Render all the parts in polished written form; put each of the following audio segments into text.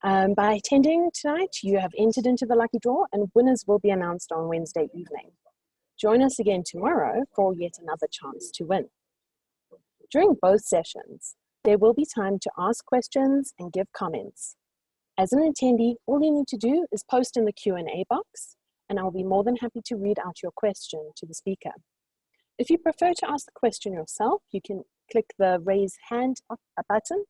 By attending tonight, you have entered into the lucky draw and winners will be announced on Wednesday evening. Join us again tomorrow for yet another chance to win. During both sessions, there will be time to ask questions and give comments. As an attendee, all you need to do is post in the Q&A box, and I'll be more than happy to read out your question to the speaker. If you prefer to ask the question yourself, you can click the raise hand button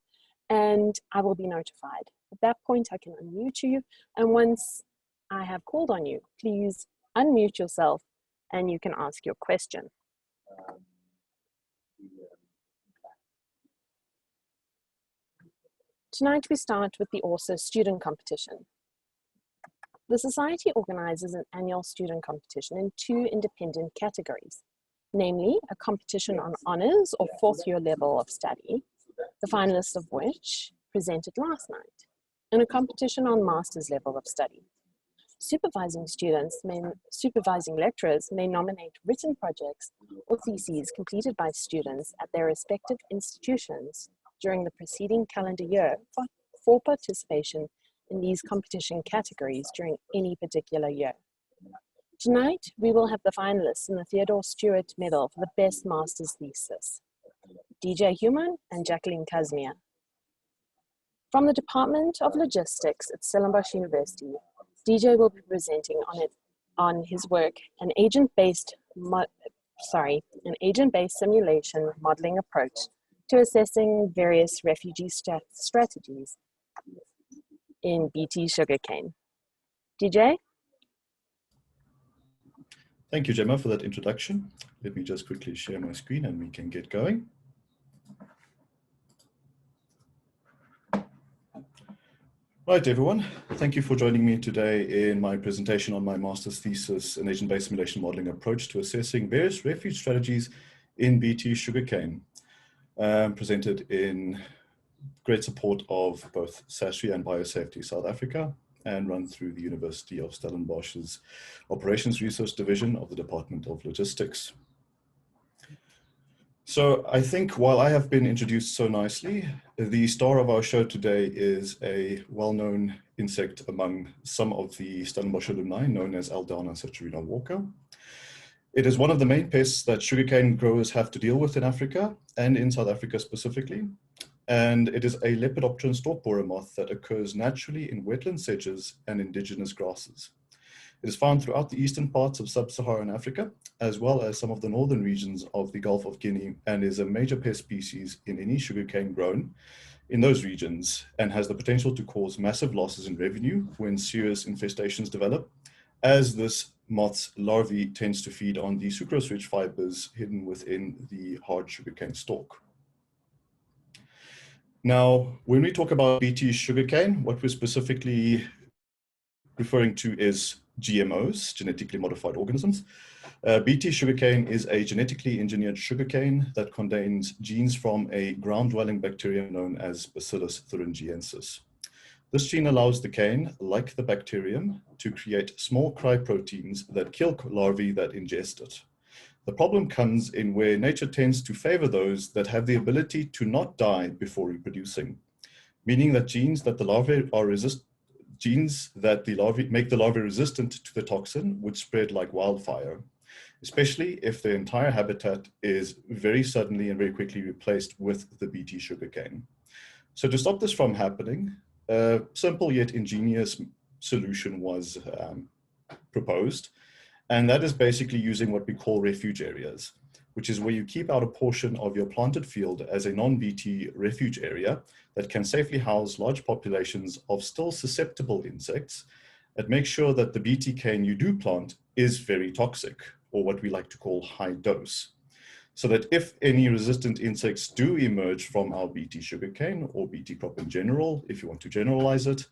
and I will be notified. At that point, I can unmute you, and once I have called on you, please unmute yourself and you can ask your question. Tonight we start with the ORSSA student competition. The Society organizes an annual student competition in two independent categories, namely a competition on honors or fourth year level of study, the finalists of which presented last night, and a competition on master's level of study. Supervising lecturers may nominate written projects or theses completed by students at their respective institutions during the preceding calendar year for participation in these competition categories during any particular year. Tonight, we will have the finalists in the Theodore Stewart Medal for the Best Master's Thesis, DJ Human and Jacqueline Lynn. From the Department of Logistics at Stellenbosch University, DJ will be presenting on his work, an agent-based simulation modeling approach to assessing various refugee strategies in BT Sugarcane. DJ? Thank you, Gemma, for that introduction. Let me just quickly share my screen and we can get going. Right, everyone. Thank you for joining me today in my presentation on my master's thesis, an agent-based simulation modeling approach to assessing various refuge strategies in BT Sugarcane, presented in great support of both SASRI and Biosafety South Africa, and run through the University of Stellenbosch's Operations Research Division of the Department of Logistics. So I think while I have been introduced so nicely, the star of our show today is a well-known insect among some of the Stellenbosch alumni, known as Aldana citrina walker. It is one of the main pests that sugarcane growers have to deal with in Africa, and in South Africa specifically. And it is a Lepidopteran stalk borer moth that occurs naturally in wetland sedges and indigenous grasses. It is found throughout the eastern parts of sub-Saharan Africa, as well as some of the northern regions of the Gulf of Guinea, and is a major pest species in any sugarcane grown in those regions, and has the potential to cause massive losses in revenue when serious infestations develop, as this moth's larvae tends to feed on the sucrose-rich fibers hidden within the hard sugarcane stalk. Now, when we talk about BT sugarcane, what we're specifically referring to is GMOs, genetically modified organisms. BT sugarcane is a genetically engineered sugarcane that contains genes from a ground-dwelling bacteria known as Bacillus thuringiensis. This gene allows the cane, like the bacterium, to create small cryoproteins that kill larvae that ingest it. The problem comes in where nature tends to favor those that have the ability to not die before reproducing, meaning that genes that the larvae make the larvae resistant to the toxin would spread like wildfire, especially if the entire habitat is very suddenly and very quickly replaced with the BT sugarcane. So to stop this from happening, a simple yet ingenious solution was proposed, and that is basically using what we call refuge areas, which is where you keep out a portion of your planted field as a non-BT refuge area that can safely house large populations of still susceptible insects, and make sure that the BT cane you do plant is very toxic, or what we like to call high dose, so that if any resistant insects do emerge from our BT sugarcane, or BT crop in general, if you want to generalize it,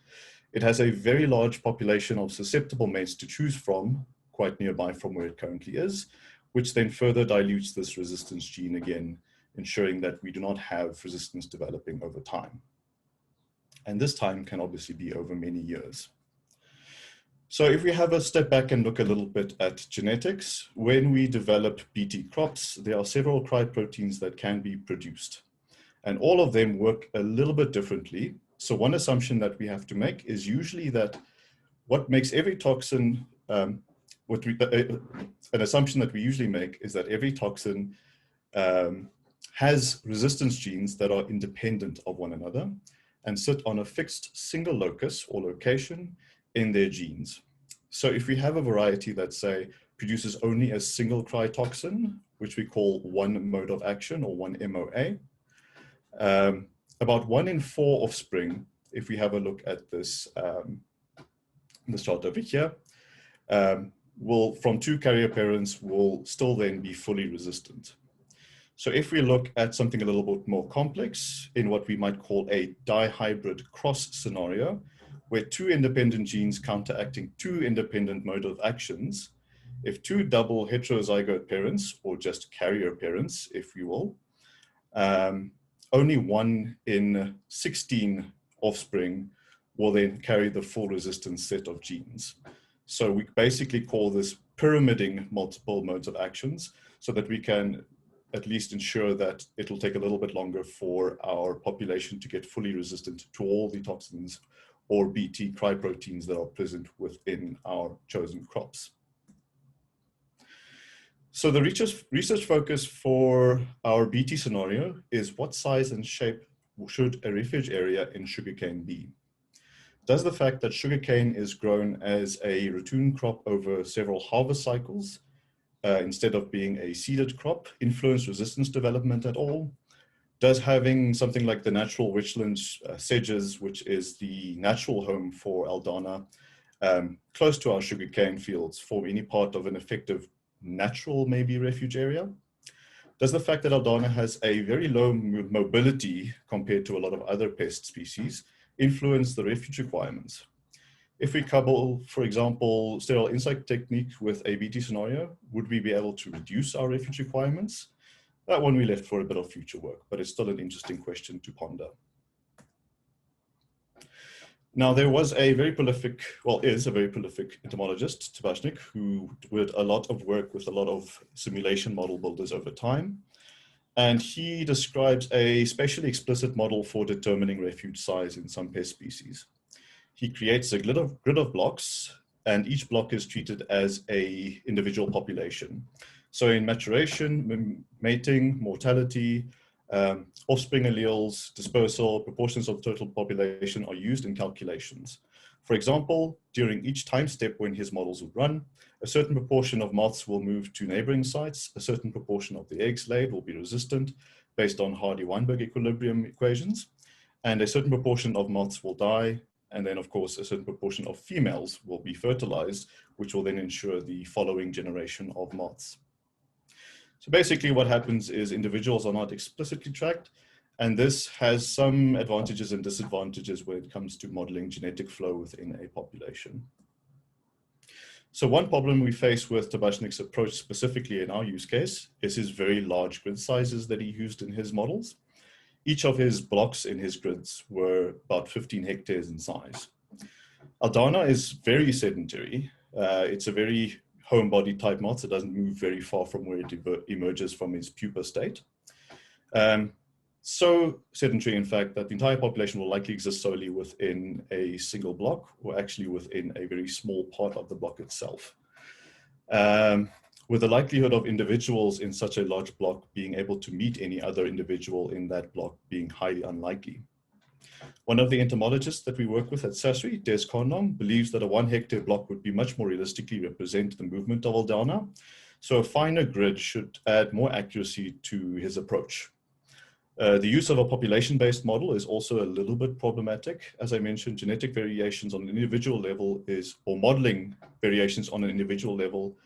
it has a very large population of susceptible mates to choose from, quite nearby from where it currently is, which then further dilutes this resistance gene again, ensuring that we do not have resistance developing over time. And this time can obviously be over many years. So if we have a step back and look a little bit at genetics, when we develop BT crops, there are several cryoproteins that can be produced. And all of them work a little bit differently. So one assumption that we have to make is usually that what makes every toxin, an assumption that we usually make is that every toxin has resistance genes that are independent of one another and sit on a fixed single locus or location in their genes. So if we have a variety that, say, produces only a single cryotoxin, which we call one mode of action or one MOA, about 1 in 4 offspring, if we have a look at this, this chart over here, will, from 2 carrier parents, will still then be fully resistant. So if we look at something a little bit more complex in what we might call a dihybrid cross scenario, where 2 independent genes counteracting 2 independent mode of actions, if 2 double heterozygote parents, or just carrier parents, if you will, only 1 in 16 offspring will then carry the full resistance set of genes. So we basically call this pyramiding multiple modes of actions so that we can at least ensure that it'll take a little bit longer for our population to get fully resistant to all the toxins or BT cryoproteins that are present within our chosen crops. So the research focus for our BT scenario is what size and shape should a refuge area in sugarcane be? Does the fact that sugarcane is grown as a ratoon crop over several harvest cycles instead of being a seeded crop influence resistance development at all? Does having something like the natural wetland sedges, which is the natural home for Aldana, close to our sugarcane fields, form any part of an effective natural maybe refuge area? Does the fact that Aldana has a very low mobility compared to a lot of other pest species influence the refuge requirements? If we couple, for example, sterile insect technique with a BT scenario, would we be able to reduce our refuge requirements? That one we left for a bit of future work, but it's still an interesting question to ponder. Now, there was a very prolific, well, is a very prolific entomologist, Tabashnik, who did a lot of work with a lot of simulation model builders over time. And he describes a spatially explicit model for determining refuge size in some pest species. He creates a grid of blocks, and each block is treated as an individual population. So in maturation, mating, mortality, offspring alleles, dispersal, proportions of total population are used in calculations. For example, during each time step when his models would run, a certain proportion of moths will move to neighboring sites, a certain proportion of the eggs laid will be resistant based on Hardy-Weinberg equilibrium equations, and a certain proportion of moths will die, and then of course a certain proportion of females will be fertilized, which will then ensure the following generation of moths. So basically what happens is individuals are not explicitly tracked, and this has some advantages and disadvantages when it comes to modeling genetic flow within a population. So one problem we face with Tabashnik's approach specifically in our use case is his very large grid sizes that he used in his models. Each of his blocks in his grids were about 15 hectares in size. Aldana is very sedentary. It's a very homebody type moth. It doesn't move very far from where it emerges from its pupa state. So sedentary, in fact, that the entire population will likely exist solely within a single block, or actually within a very small part of the block itself. With the likelihood of individuals in such a large block being able to meet any other individual in that block being highly unlikely. One of the entomologists that we work with at SASRI, Des Conlong, believes that a 1 hectare block would be much more realistically represent the movement of Aldana. So a finer grid should add more accuracy to his approach. The use of a population-based model is also a little bit problematic. As I mentioned, genetic variations on an individual level or modeling variations on an individual level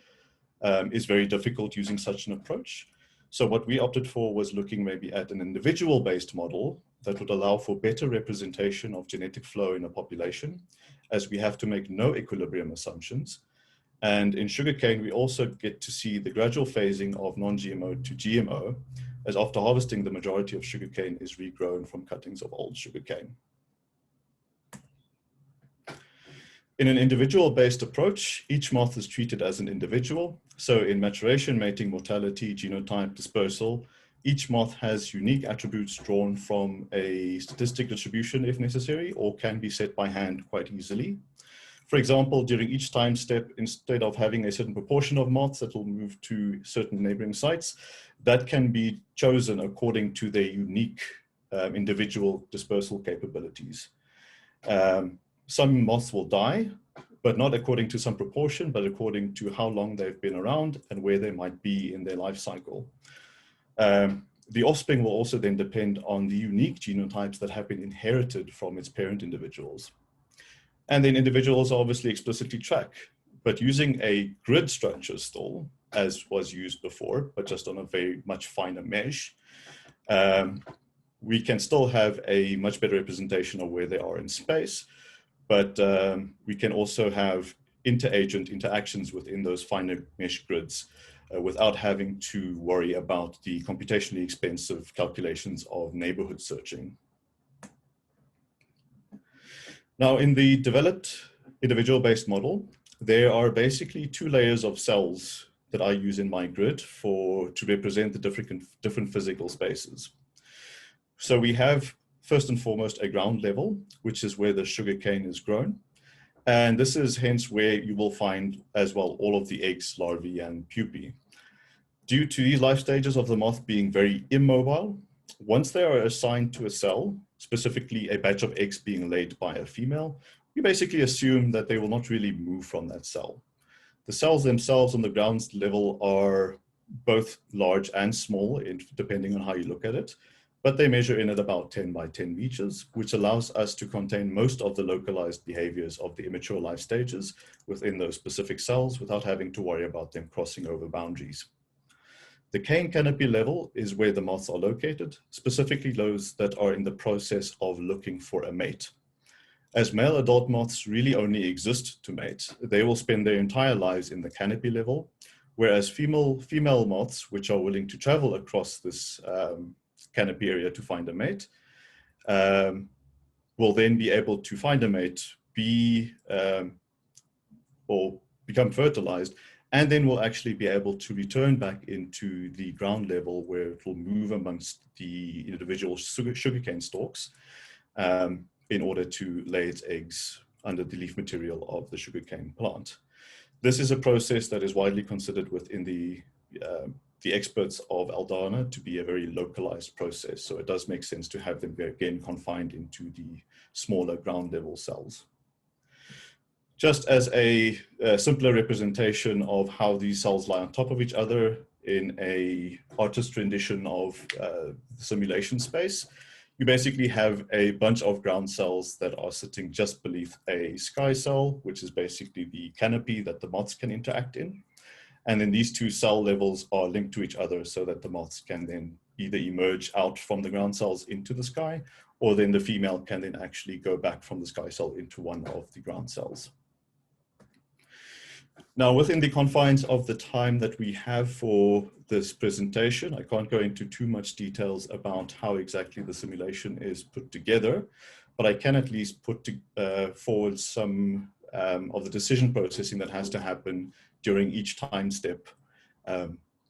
is very difficult using such an approach. So what we opted for was looking maybe at an individual-based model that would allow for better representation of genetic flow in a population, as we have to make no equilibrium assumptions. And in sugarcane, we also get to see the gradual phasing of non-GMO to GMO, as after harvesting, the majority of sugarcane is regrown from cuttings of old sugarcane. In an individual-based approach, each moth is treated as an individual. So in maturation, mating, mortality, genotype, dispersal, Each moth has unique attributes drawn from a statistic distribution if necessary, or can be set by hand quite easily. For example, during each time step, instead of having a certain proportion of moths that will move to certain neighboring sites, that can be chosen according to their unique individual dispersal capabilities. Some moths will die, but not according to some proportion, but according to how long they've been around and where they might be in their life cycle. The offspring will also then depend on the unique genotypes that have been inherited from its parent individuals. And then individuals are obviously explicitly tracked, but using a grid structure still, as was used before, but just on a very much finer mesh, we can still have a much better representation of where they are in space, but we can also have inter-agent interactions within those finer mesh grids without having to worry about the computationally expensive calculations of neighborhood searching. Now, in the developed individual-based model, there are basically two layers of cells that I use in my grid to represent the different physical spaces. So we have, first and foremost, a ground level, which is where the sugarcane is grown. And this is hence where you will find as well all of the eggs, larvae, and pupae. Due to these life stages of the moth being very immobile, once they are assigned to a cell, specifically a batch of eggs being laid by a female, we basically assume that they will not really move from that cell. The cells themselves on the ground level are both large and small, depending on how you look at it, but they measure in at about 10 by 10 meters, which allows us to contain most of the localized behaviors of the immature life stages within those specific cells without having to worry about them crossing over boundaries. The cane canopy level is where the moths are located, specifically those that are in the process of looking for a mate. As male adult moths really only exist to mate, they will spend their entire lives in the canopy level, whereas female moths, which are willing to travel across this canopy area to find a mate, will then be able to find a mate, or become fertilized, and then will actually be able to return back into the ground level where it will move amongst the individual sugarcane stalks in order to lay its eggs under the leaf material of the sugarcane plant. This is a process that is widely considered within the experts of Aldana to be a very localized process. So it does make sense to have them again confined into the smaller ground level cells. Just as a simpler representation of how these cells lie on top of each other in a artist rendition of simulation space, you basically have a bunch of ground cells that are sitting just beneath a sky cell, which is basically the canopy that the moths can interact in. And then these two cell levels are linked to each other so that the moths can then either emerge out from the ground cells into the sky, or then the female can then actually go back from the sky cell into one of the ground cells. Now, within the confines of the time that we have for this presentation, I can't go into too much details about how exactly the simulation is put together, but I can at least put forward some of the decision processing that has to happen during each time step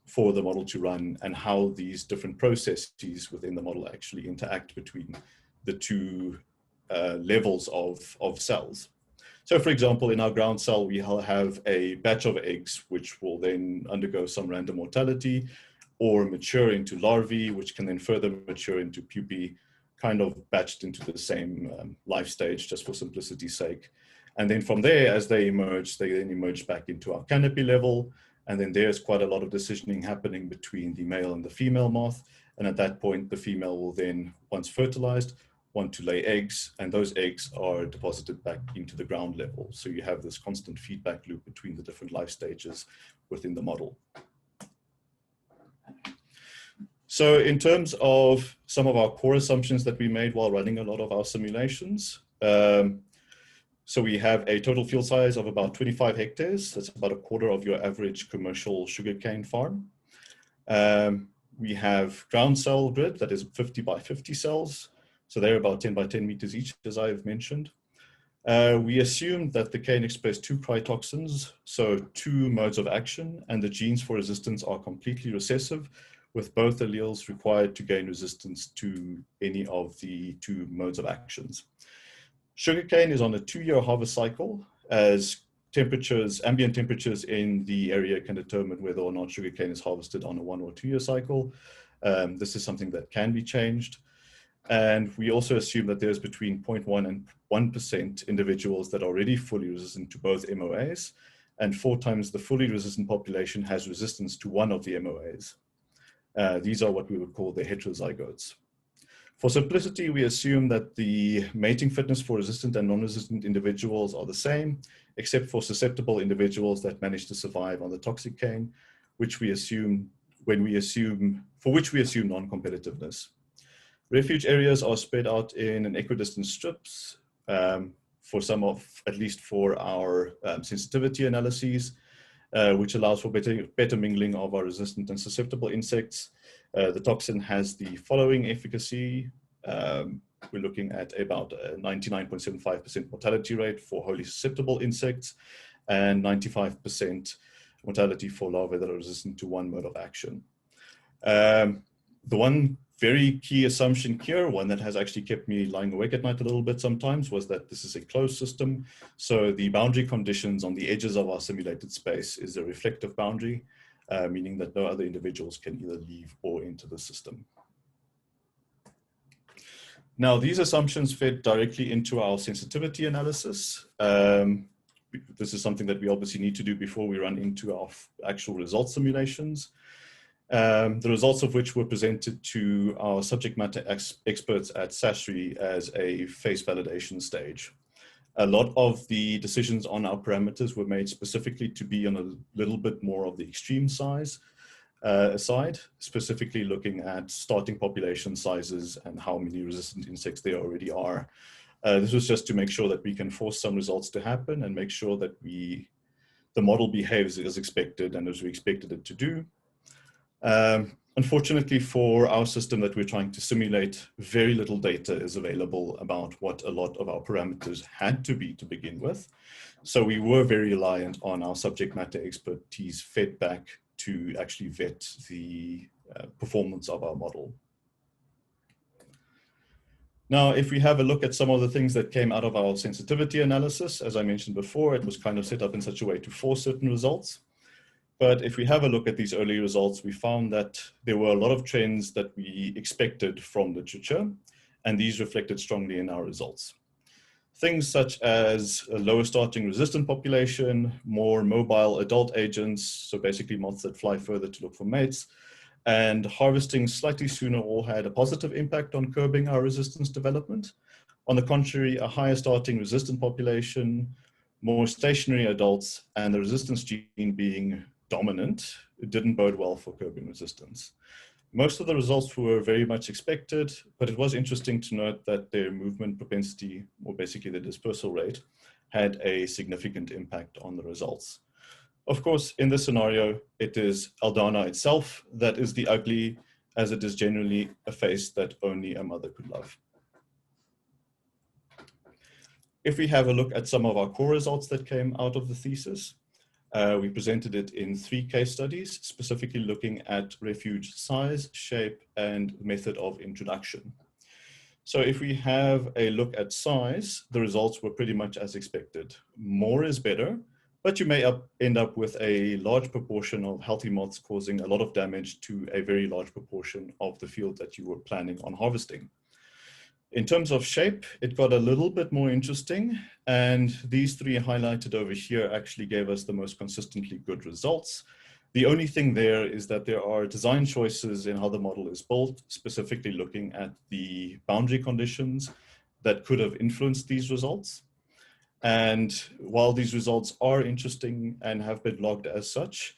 for the model to run, and how these different processes within the model actually interact between the two levels of cells. So for example, in our ground cell, we have a batch of eggs, which will then undergo some random mortality or mature into larvae, which can then further mature into pupae, kind of batched into the same life stage, just for simplicity's sake. And then from there, as they then emerge back into our canopy level. And then there's quite a lot of decisioning happening between the male and the female moth. And at that point, the female will then, once fertilized, want to lay eggs, and those eggs are deposited back into the ground level. So you have this constant feedback loop between the different life stages within the model. So in terms of some of our core assumptions that we made while running a lot of our simulations, so we have a total field size of about 25 hectares. That's about a quarter of your average commercial sugarcane farm. We have ground cell grid that is 50 by 50 cells. So they're about 10 by 10 meters each, as I've mentioned. We assume that the cane express two cryotoxins, so two modes of action, and the genes for resistance are completely recessive, with both alleles required to gain resistance to any of the two modes of actions. Sugarcane is on a 2-year harvest cycle, as ambient temperatures in the area can determine whether or not sugarcane is harvested on a 1 or 2-year cycle. This is something that can be changed. And we also assume that there's between 0.1 and 1% individuals that are already fully resistant to both MOAs, and 4 times the fully resistant population has resistance to one of the MOAs. These are what we would call the heterozygotes. For simplicity, we assume that the mating fitness for resistant and non-resistant individuals are the same, except for susceptible individuals that manage to survive on the toxic cane, for which we assume non-competitiveness. Refuge areas are spread out in equidistant strips at least for our sensitivity analyses, which allows for better mingling of our resistant and susceptible insects. The toxin has the following efficacy. We're looking at about a 99.75% mortality rate for wholly susceptible insects and 95% mortality for larvae that are resistant to one mode of action. The one very key assumption here, one that has actually kept me lying awake at night a little bit sometimes, was that this is a closed system. So the boundary conditions on the edges of our simulated space is a reflective boundary, meaning that no other individuals can either leave or enter the system. Now, these assumptions fed directly into our sensitivity analysis. This is something that we obviously need to do before we run into our actual result simulations. The results of which were presented to our subject matter experts at SASRI as a face validation stage. A lot of the decisions on our parameters were made specifically to be on a little bit more of the extreme size side, specifically looking at starting population sizes and how many resistant insects there already are. This was just to make sure that we can force some results to happen and make sure that the model behaves as expected and as we expected it to do. Unfortunately for our system that we're trying to simulate, very little data is available about what a lot of our parameters had to be to begin with. So we were very reliant on our subject matter expertise fed back to actually vet the performance of our model. Now, if we have a look at some of the things that came out of our sensitivity analysis, as I mentioned before, it was kind of set up in such a way to force certain results. But if we have a look at these early results, we found that there were a lot of trends that we expected from literature, and these reflected strongly in our results. Things such as a lower starting resistant population, more mobile adult agents, so basically moths that fly further to look for mates, and harvesting slightly sooner all had a positive impact on curbing our resistance development. On the contrary, a higher starting resistant population, more stationary adults, and the resistance gene being dominant, it didn't bode well for curbing resistance. Most of the results were very much expected, but it was interesting to note that their movement propensity, or basically the dispersal rate, had a significant impact on the results. Of course, in this scenario, it is Aldana itself that is the ugly, as it is generally a face that only a mother could love. If we have a look at some of our core results that came out of the thesis, we presented it in 3 case studies, specifically looking at refuge size, shape, and method of introduction. So if we have a look at size, the results were pretty much as expected. More is better, but you may end up with a large proportion of healthy moths causing a lot of damage to a very large proportion of the field that you were planning on harvesting. In terms of shape, it got a little bit more interesting, and these 3 highlighted over here actually gave us the most consistently good results. The only thing there is that there are design choices in how the model is built, specifically looking at the boundary conditions that could have influenced these results. And while these results are interesting and have been logged as such,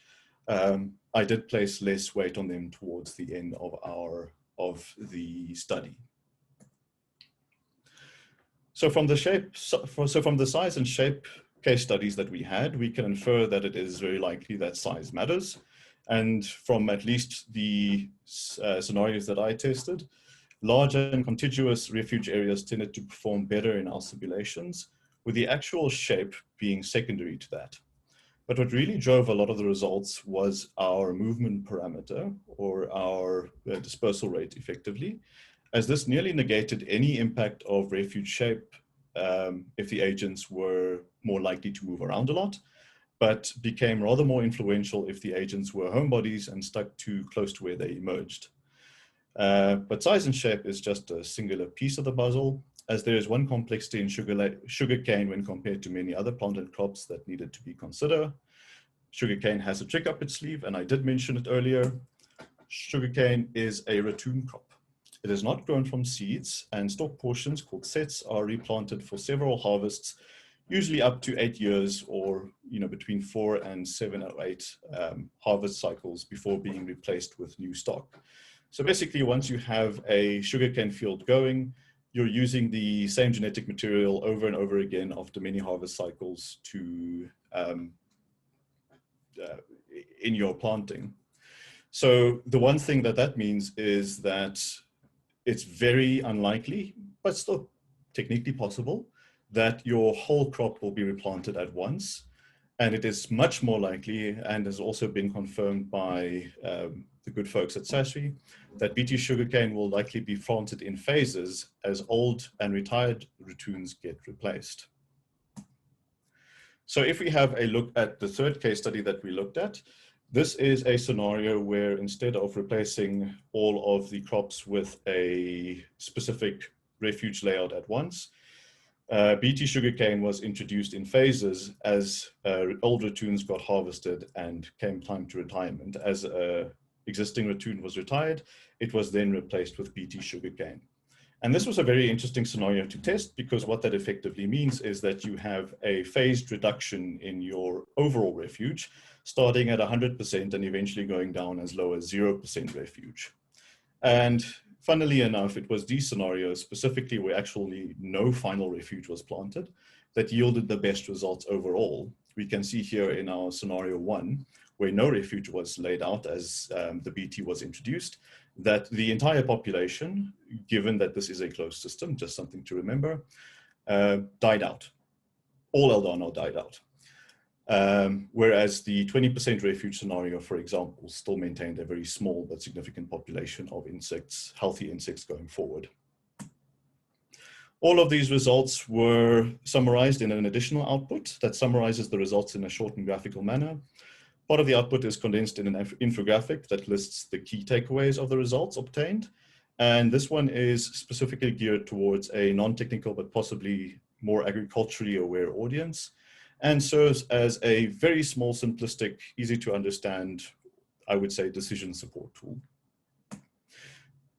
I did place less weight on them towards the end of the study. So from the size and shape case studies that we had, we can infer that it is very likely that size matters. And from at least the scenarios that I tested, large and contiguous refuge areas tended to perform better in our simulations, with the actual shape being secondary to that. But what really drove a lot of the results was our movement parameter, or our dispersal rate effectively, as this nearly negated any impact of refuge shape if the agents were more likely to move around a lot, but became rather more influential if the agents were homebodies and stuck too close to where they emerged. But size and shape is just a singular piece of the puzzle, as there is one complexity in sugarcane when compared to many other planted crops that needed to be considered. Sugarcane has a trick up its sleeve, and I did mention it earlier. Sugarcane is a ratoon crop. It is not grown from seeds, and stalk portions called sets are replanted for several harvests, usually up to 8 years, or between 4 and 7 or 8 harvest cycles before being replaced with new stock. So basically, once you have a sugarcane field going, you're using the same genetic material over and over again after many harvest cycles to in your planting. So the one thing that means is that it's very unlikely, but still technically possible, that your whole crop will be replanted at once. And it is much more likely, and has also been confirmed by the good folks at SASRI, that BT sugarcane will likely be planted in phases as old and retired ratoons get replaced. So if we have a look at the third case study that we looked at, this is a scenario where instead of replacing all of the crops with a specific refuge layout at once, BT sugarcane was introduced in phases as old ratoons got harvested and came time to retirement. As existing ratoon was retired, it was then replaced with BT sugarcane. And this was a very interesting scenario to test, because what that effectively means is that you have a phased reduction in your overall refuge, starting at 100% and eventually going down as low as 0% refuge. And funnily enough, it was these scenarios specifically where actually no final refuge was planted that yielded the best results overall. We can see here in our scenario 1, where no refuge was laid out as the BT was introduced, that the entire population, given that this is a closed system, just something to remember, died out. All Aldana died out. Whereas the 20% refuge scenario, for example, still maintained a very small but significant population of insects, healthy insects going forward. All of these results were summarized in an additional output that summarizes the results in a short and graphical manner. Part of the output is condensed in an infographic that lists the key takeaways of the results obtained. And this one is specifically geared towards a non-technical but possibly more agriculturally aware audience, and serves as a very small, simplistic, easy to understand, I would say, decision support tool.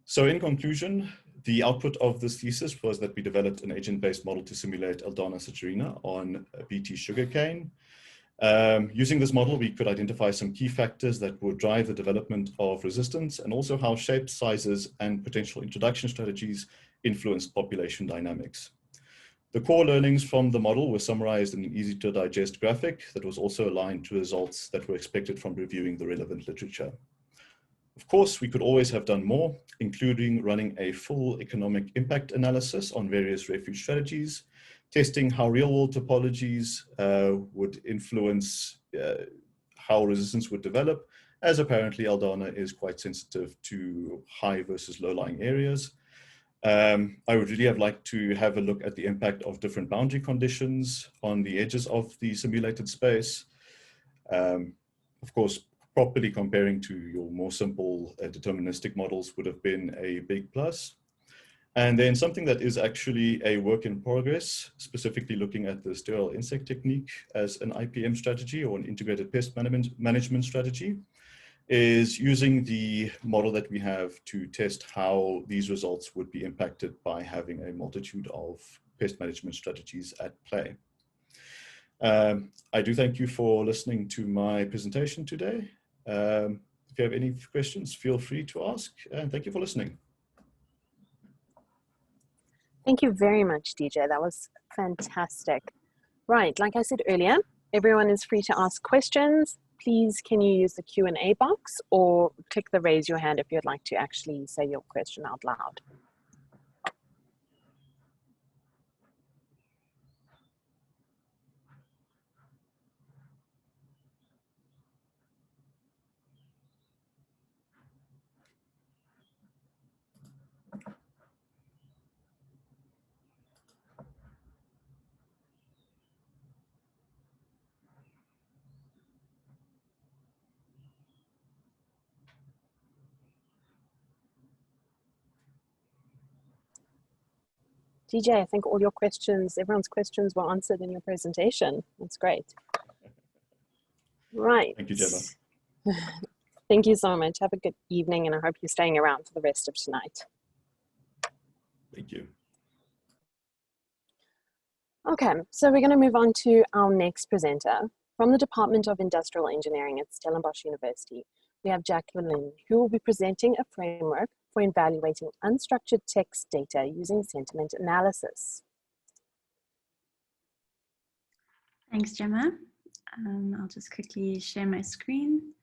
So in conclusion, the output of this thesis was that we developed an agent-based model to simulate Aldana citrina on BT sugarcane. Using this model, we could identify some key factors that would drive the development of resistance, and also how shapes, sizes, and potential introduction strategies influenced population dynamics. The core learnings from the model were summarized in an easy-to-digest graphic that was also aligned to results that were expected from reviewing the relevant literature. Of course, we could always have done more, including running a full economic impact analysis on various refuge strategies, testing how real-world topologies would influence how resistance would develop, as apparently Aldana is quite sensitive to high versus low-lying areas. I would really have liked to have a look at the impact of different boundary conditions on the edges of the simulated space. Of course, properly comparing to your more simple deterministic models would have been a big plus. And then something that is actually a work in progress, specifically looking at the sterile insect technique as an IPM strategy, or an integrated pest management strategy, is using the model that we have to test how these results would be impacted by having a multitude of pest management strategies at play. I do thank you for listening to my presentation today. If you have any questions, feel free to ask, and thank you for listening. Thank you very much, DJ. That was fantastic. Right, like I said earlier, everyone is free to ask questions. Please, can you use the Q&A box or click the raise your hand if you'd like to actually say your question out loud. DJ, I think all your questions, everyone's questions were answered in your presentation. That's great. Right. Thank you, Gemma. Thank you so much. Have a good evening, and I hope you're staying around for the rest of tonight. Thank you. Okay, so we're going to move on to our next presenter. From the Department of Industrial Engineering at Stellenbosch University, we have Jacqueline Lynn, who will be presenting a framework for evaluating unstructured text data using sentiment analysis. Thanks, Gemma. I'll just quickly share my screen.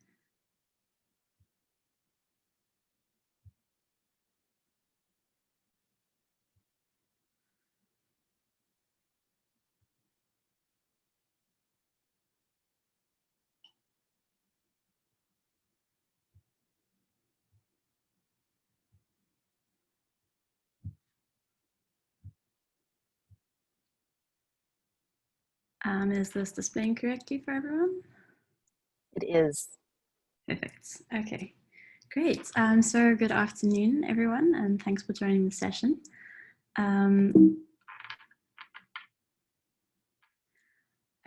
Is this displaying correctly for everyone? It is. Perfect. Okay, great. So good afternoon, everyone, and thanks for joining the session. I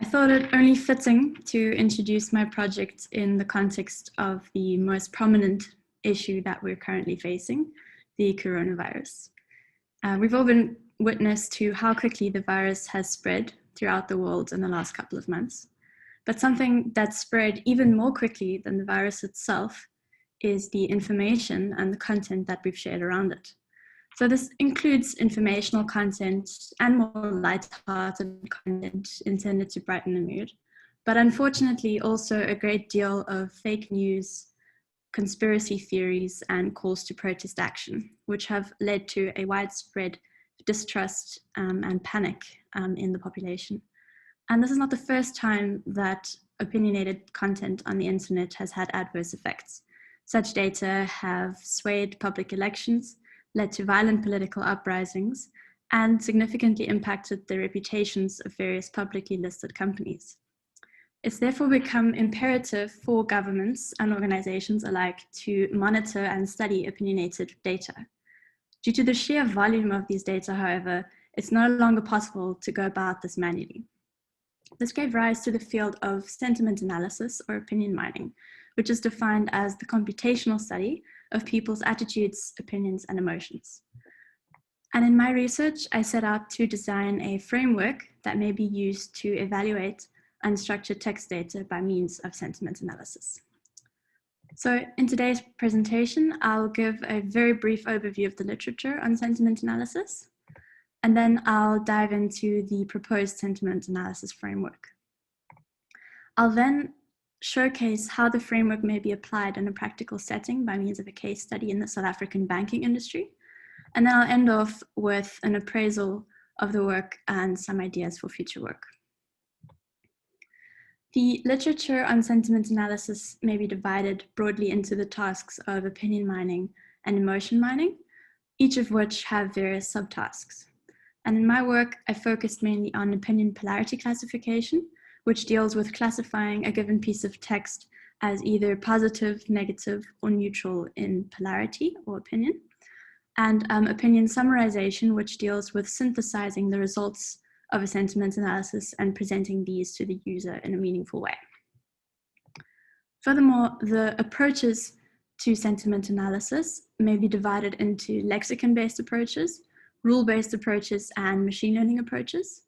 thought it only fitting to introduce my project in the context of the most prominent issue that we're currently facing, the coronavirus. We've all been witness to how quickly the virus has spread throughout the world in the last couple of months. But something that spread even more quickly than the virus itself is the information and the content that we've shared around it. So this includes informational content and more light-hearted content intended to brighten the mood, but unfortunately also a great deal of fake news, conspiracy theories, and calls to protest action, which have led to a widespread distrust and panic in the population. And this is not the first time that opinionated content on the internet has had adverse effects. Such data have swayed public elections, led to violent political uprisings, and significantly impacted the reputations of various publicly listed companies. It's therefore become imperative for governments and organizations alike to monitor and study opinionated data. Due to the sheer volume of these data, however, it's no longer possible to go about this manually. This gave rise to the field of sentiment analysis, or opinion mining, which is defined as the computational study of people's attitudes, opinions, and emotions. And in my research, I set out to design a framework that may be used to evaluate unstructured text data by means of sentiment analysis. So in today's presentation, I'll give a very brief overview of the literature on sentiment analysis, and then I'll dive into the proposed sentiment analysis framework. I'll then showcase how the framework may be applied in a practical setting by means of a case study in the South African banking industry. And then I'll end off with an appraisal of the work and some ideas for future work. The literature on sentiment analysis may be divided broadly into the tasks of opinion mining and emotion mining, each of which have various subtasks. And in my work, I focused mainly on opinion polarity classification, which deals with classifying a given piece of text as either positive, negative, or neutral in polarity or opinion, and opinion summarization, which deals with synthesizing the results of a sentiment analysis and presenting these to the user in a meaningful way. Furthermore, the approaches to sentiment analysis may be divided into lexicon-based approaches, rule-based approaches, and machine learning approaches.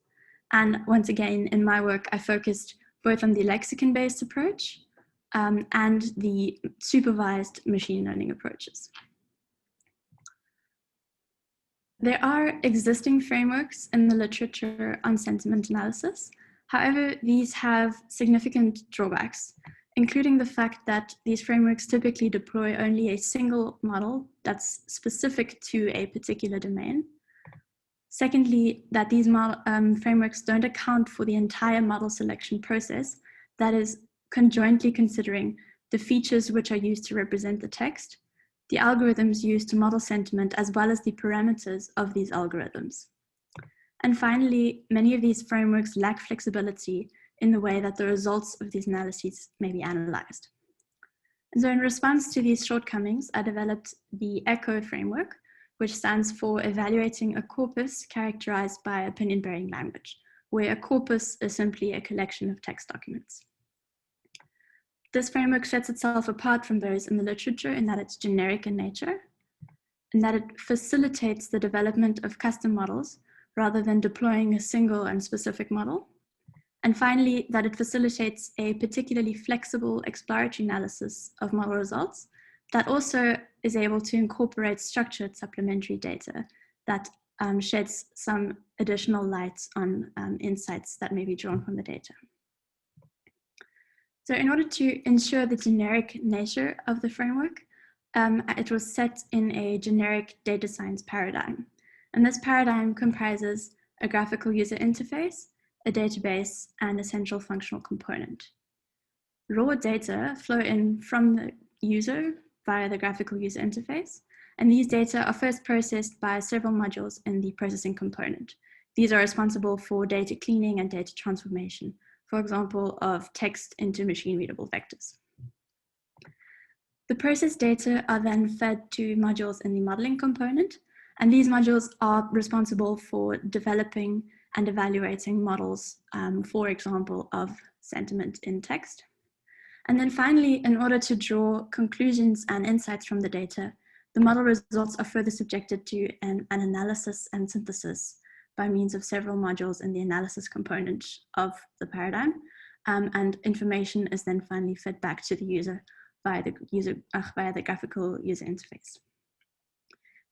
And once again, in my work, I focused both on the lexicon-based approach and the supervised machine learning approaches. There are existing frameworks in the literature on sentiment analysis. However, these have significant drawbacks, including the fact that these frameworks typically deploy only a single model that's specific to a particular domain. Secondly, that these frameworks don't account for the entire model selection process, that is, conjointly considering the features which are used to represent the text, the algorithms used to model sentiment, as well as the parameters of these algorithms. And finally, many of these frameworks lack flexibility in the way that the results of these analyses may be analyzed. And so in response to these shortcomings, I developed the ECHO framework, which stands for evaluating a corpus characterized by opinion-bearing language, where a corpus is simply a collection of text documents. This framework sets itself apart from those in the literature in that it's generic in nature, and that it facilitates the development of custom models rather than deploying a single and specific model. And finally, that it facilitates a particularly flexible exploratory analysis of model results that also is able to incorporate structured supplementary data that sheds some additional light on insights that may be drawn from the data. So in order to ensure the generic nature of the framework, it was set in a generic data science paradigm. And this paradigm comprises a graphical user interface, a database, and a central functional component. Raw data flow in from the user via the graphical user interface, and these data are first processed by several modules in the processing component. These are responsible for data cleaning and data transformation, for example, of text into machine-readable vectors. The processed data are then fed to modules in the modeling component, and these modules are responsible for developing and evaluating models, for example, of sentiment in text. And then finally, in order to draw conclusions and insights from the data, the model results are further subjected to an analysis and synthesis by means of several modules in the analysis component of the paradigm, and information is then finally fed back to the user via the graphical user interface.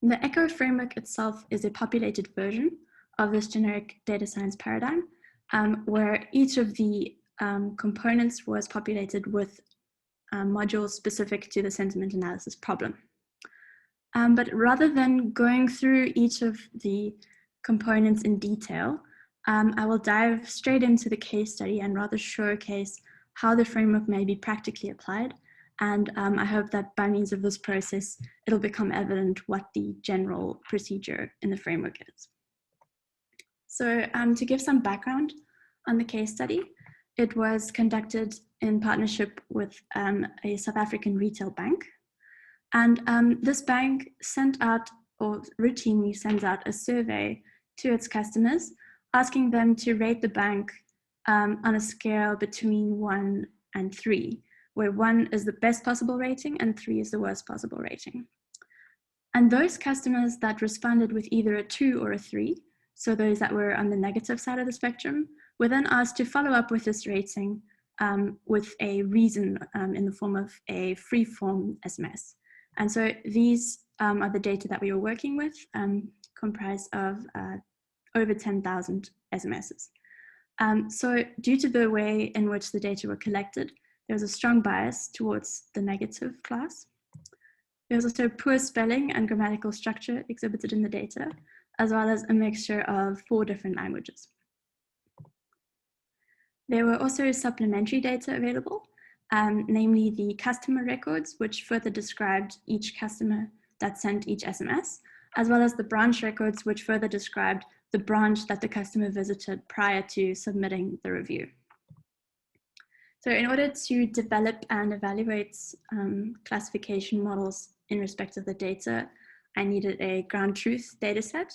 And the ECHO framework itself is a populated version of this generic data science paradigm, where each of the components was populated with modules specific to the sentiment analysis problem. But rather than going through each of the components in detail, I will dive straight into the case study and rather showcase how the framework may be practically applied. And I hope that by means of this process, it'll become evident what the general procedure in the framework is. So to give some background on the case study, it was conducted in partnership with a South African retail bank. And this bank sent out, or routinely sends out, a survey to its customers, asking them to rate the bank on a scale between 1 and 3, where 1 is the best possible rating and 3 is the worst possible rating. And those customers that responded with either a 2 or a 3, so those that were on the negative side of the spectrum, were then asked to follow up with this rating with a reason in the form of a free-form SMS. And so these are the data that we were working with, comprised of over 10,000 SMSs. So due to the way in which the data were collected, there was a strong bias towards the negative class. There was also poor spelling and grammatical structure exhibited in the data, as well as a mixture of 4 different languages. There were also supplementary data available, namely the customer records, which further described each customer that sent each SMS, as well as the branch records, which further described the branch that the customer visited prior to submitting the review. So in order to develop and evaluate classification models in respect of the data, I needed a ground truth data set.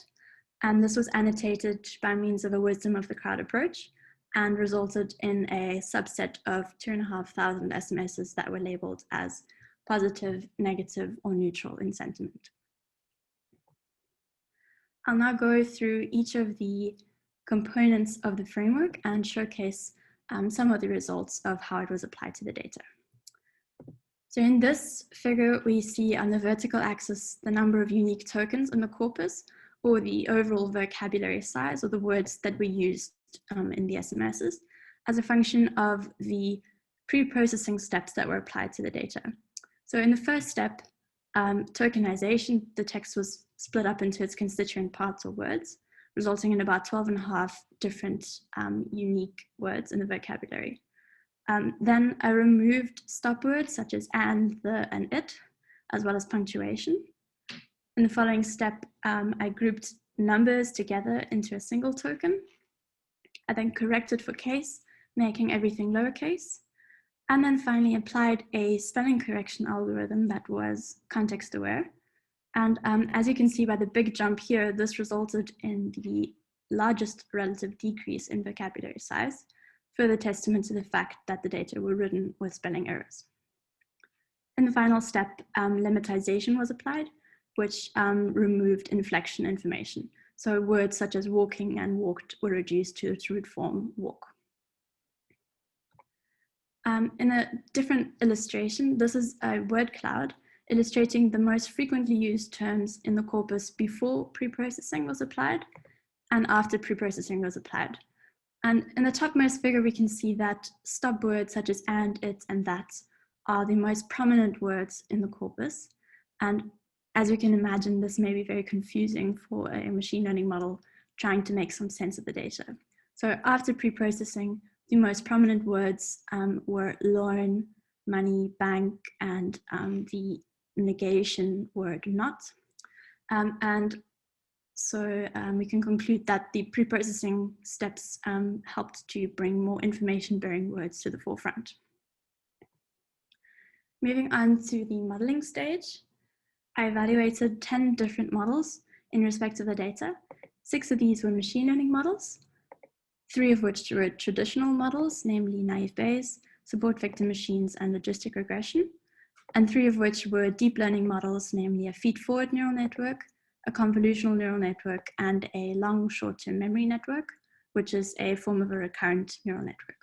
And this was annotated by means of a wisdom of the crowd approach and resulted in a subset of 2,500 SMSs that were labeled as positive, negative, or neutral in sentiment. I'll now go through each of the components of the framework and showcase some of the results of how it was applied to the data. So in this figure, we see on the vertical axis the number of unique tokens in the corpus, or the overall vocabulary size, or the words that were used in the SMSs, as a function of the pre-processing steps that were applied to the data. So in the first step, tokenization, the text was split up into its constituent parts or words, resulting in about 12.5 different unique words in the vocabulary. Then I removed stop words such as and, the, and it, as well as punctuation. In the following step, I grouped numbers together into a single token. I then corrected for case, making everything lowercase. And then finally applied a spelling correction algorithm that was context aware And as you can see by the big jump here, this resulted in the largest relative decrease in vocabulary size, further testament to the fact that the data were written with spelling errors. In the final step, lemmatization was applied, which removed inflection information. So words such as walking and walked were reduced to its root form, walk. In a different illustration, this is a word cloud illustrating the most frequently used terms in the corpus before preprocessing was applied and after preprocessing was applied. And in the topmost figure, we can see that stop words such as and, it, and that are the most prominent words in the corpus. And as you can imagine, this may be very confusing for a machine learning model trying to make some sense of the data. So after preprocessing, the most prominent words were loan, money, bank, and the negation word not. And so we can conclude that the preprocessing steps helped to bring more information-bearing words to the forefront. Moving on to the modeling stage, I evaluated 10 different models in respect of the data. 6 of these were machine learning models, 3 of which were traditional models, namely naive Bayes, support vector machines, and logistic regression, and 3 of which were deep learning models, namely a feed-forward neural network, a convolutional neural network, and a long short-term memory network, which is a form of a recurrent neural network.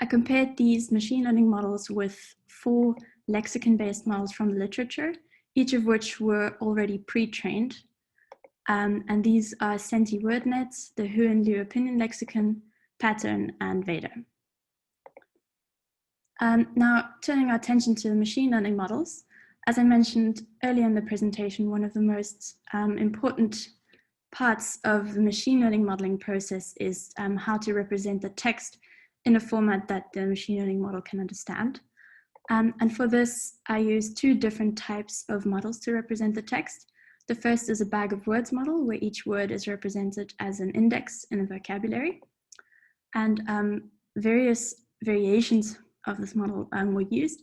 I compared these machine learning models with 4 lexicon-based models from the literature, each of which were already pre-trained. And these are Senti-WordNet, the Hu and Liu Opinion Lexicon, Pattern, and Veda. Now, turning our attention to the machine learning models, as I mentioned earlier in the presentation, one of the most important parts of the machine learning modeling process is how to represent the text in a format that the machine learning model can understand. And for this, I use 2 different types of models to represent the text. The first is a bag of words model, where each word is represented as an index in a vocabulary. And various variations of this model were used,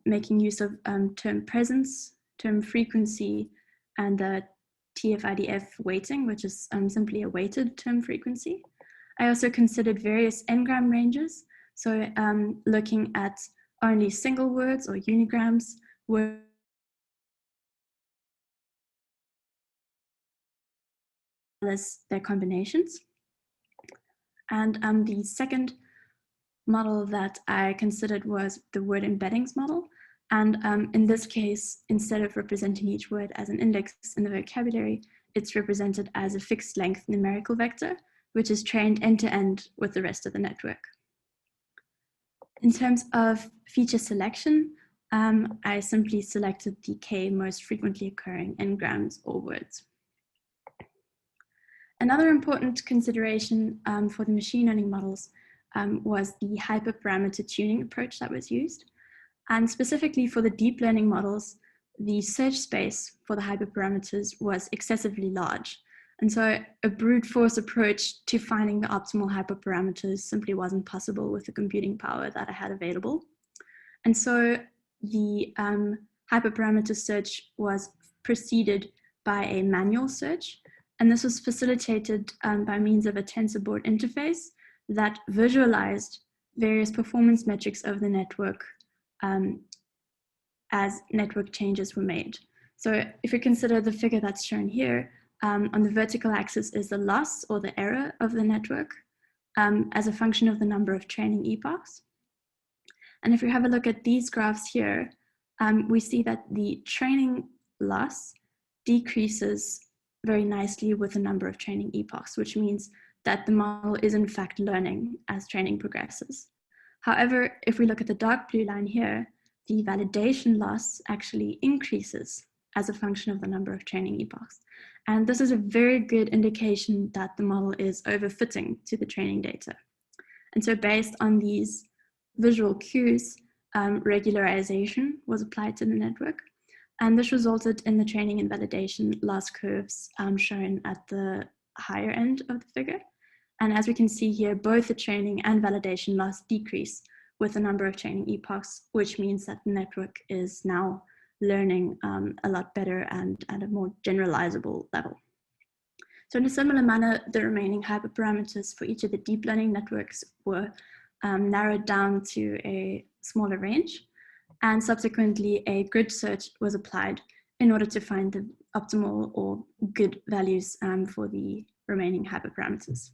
making use of term presence, term frequency, and the TF-IDF weighting, which is simply a weighted term frequency. I also considered various n-gram ranges, so looking at only single words or unigrams, as their combinations. And the second model that I considered was the word embeddings model. And in this case, instead of representing each word as an index in the vocabulary, it's represented as a fixed length numerical vector, which is trained end to end with the rest of the network. In terms of feature selection, I simply selected the k most frequently occurring n-grams or words. Another important consideration for the machine learning models was the hyperparameter tuning approach that was used. And specifically for the deep learning models, the search space for the hyperparameters was excessively large. And so a brute force approach to finding the optimal hyperparameters simply wasn't possible with the computing power that I had available. And so the hyperparameter search was preceded by a manual search. And this was facilitated by means of a TensorBoard interface that visualized various performance metrics of the network as network changes were made. So if you consider the figure that's shown here, on the vertical axis is the loss or the error of the network as a function of the number of training epochs. And if you have a look at these graphs here, we see that the training loss decreases very nicely with the number of training epochs, which means that the model is in fact learning as training progresses. However, if we look at the dark blue line here, the validation loss actually increases as a function of the number of training epochs. And this is a very good indication that the model is overfitting to the training data. And so based on these visual cues, regularization was applied to the network. And this resulted in the training and validation loss curves shown at the higher end of the figure. And as we can see here, both the training and validation loss decrease with the number of training epochs, which means that the network is now learning a lot better and at a more generalizable level. So in a similar manner, the remaining hyperparameters for each of the deep learning networks were narrowed down to a smaller range, and subsequently a grid search was applied in order to find the optimal or good values for the remaining hyperparameters.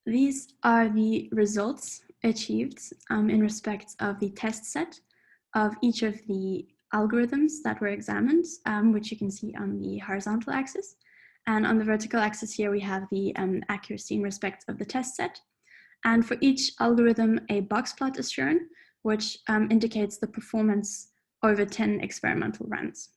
These are the results achieved in respect of the test set of each of the algorithms that were examined, which you can see on the horizontal axis. And on the vertical axis here, we have the accuracy in respect of the test set. And for each algorithm, a box plot is shown, which indicates the performance over 10 experimental runs.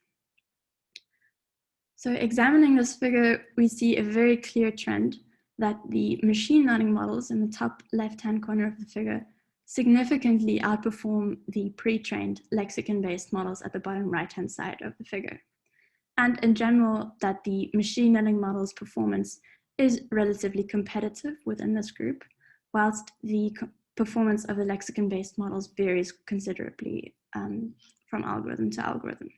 So examining this figure, we see a very clear trend that the machine learning models in the top left-hand corner of the figure significantly outperform the pre-trained lexicon-based models at the bottom right-hand side of the figure. And in general, that the machine learning model's performance is relatively competitive within this group, whilst the performance of the lexicon-based models varies considerably from algorithm to algorithm.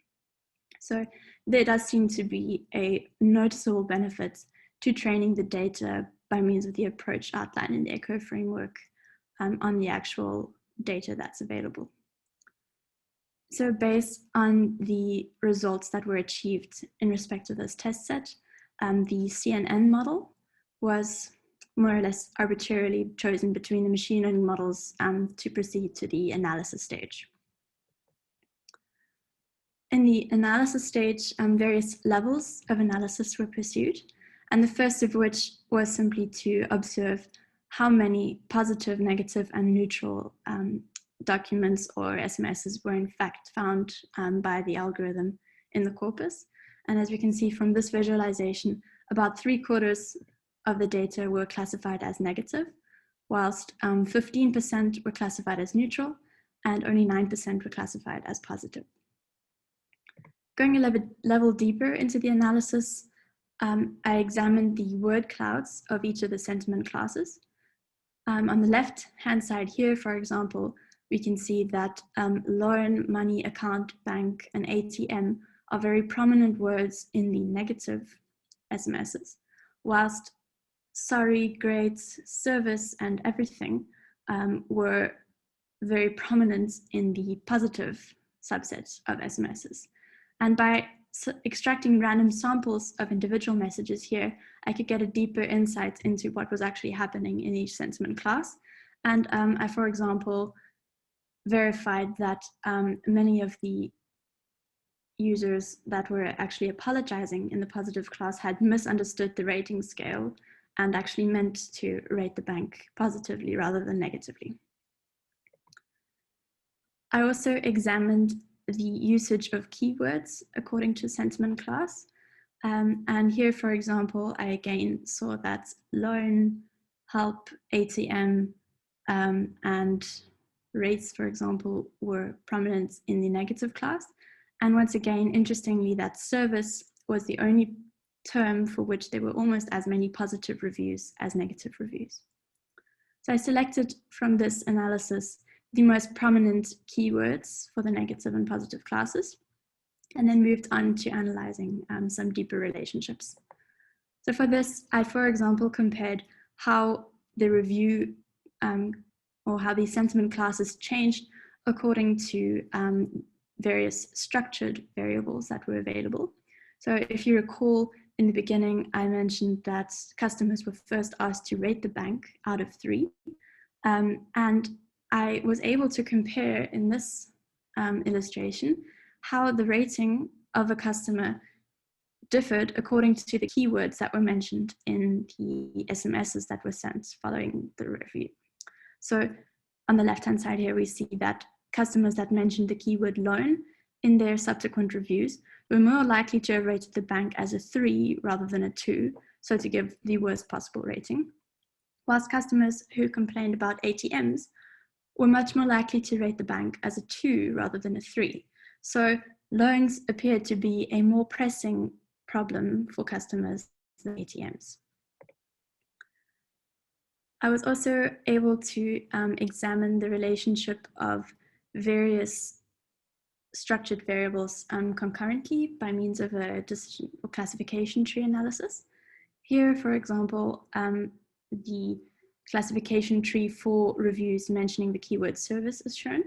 So there does seem to be a noticeable benefit to training the data by means of the approach outlined in the ECHO framework on the actual data that's available. So based on the results that were achieved in respect to this test set, the CNN model was more or less arbitrarily chosen between the machine learning models to proceed to the analysis stage. In the analysis stage, various levels of analysis were pursued, and the first of which was simply to observe how many positive, negative, and neutral documents or SMSs were in fact found by the algorithm in the corpus. And as we can see from this visualization, about 3/4 of the data were classified as negative, whilst 15% were classified as neutral, and only 9% were classified as positive. Going a level deeper into the analysis, I examined the word clouds of each of the sentiment classes. On the left-hand side here, for example, we can see that loan, money, account, bank, and ATM are very prominent words in the negative SMSs, whilst sorry, great, service, and everything were very prominent in the positive subset of SMSs. And by extracting random samples of individual messages here, I could get a deeper insight into what was actually happening in each sentiment class. And I, for example, verified that many of the users that were actually apologizing in the positive class had misunderstood the rating scale and actually meant to rate the bank positively rather than negatively. I also examined the usage of keywords according to sentiment class. And here, for example, I again saw that loan, help, ATM, and rates, for example, were prominent in the negative class. And once again, interestingly, that service was the only term for which there were almost as many positive reviews as negative reviews. So I selected from this analysis the most prominent keywords for the negative and positive classes, and then moved on to analyzing some deeper relationships. So for this, I, for example, compared how the review or how the sentiment classes changed according to various structured variables that were available. So if you recall, in the beginning, I mentioned that customers were first asked to rate the bank out of 3. And I was able to compare in this illustration how the rating of a customer differed according to the keywords that were mentioned in the SMSs that were sent following the review. So on the left-hand side here, we see that customers that mentioned the keyword loan in their subsequent reviews were more likely to have rated the bank as a 3 rather than a 2, so to give the worst possible rating. Whilst customers who complained about ATMs were much more likely to rate the bank as a 2 rather than a 3. So loans appeared to be a more pressing problem for customers than ATMs. I was also able to examine the relationship of various structured variables concurrently by means of a decision or classification tree analysis. Here, for example, the classification tree for reviews mentioning the keyword service is shown.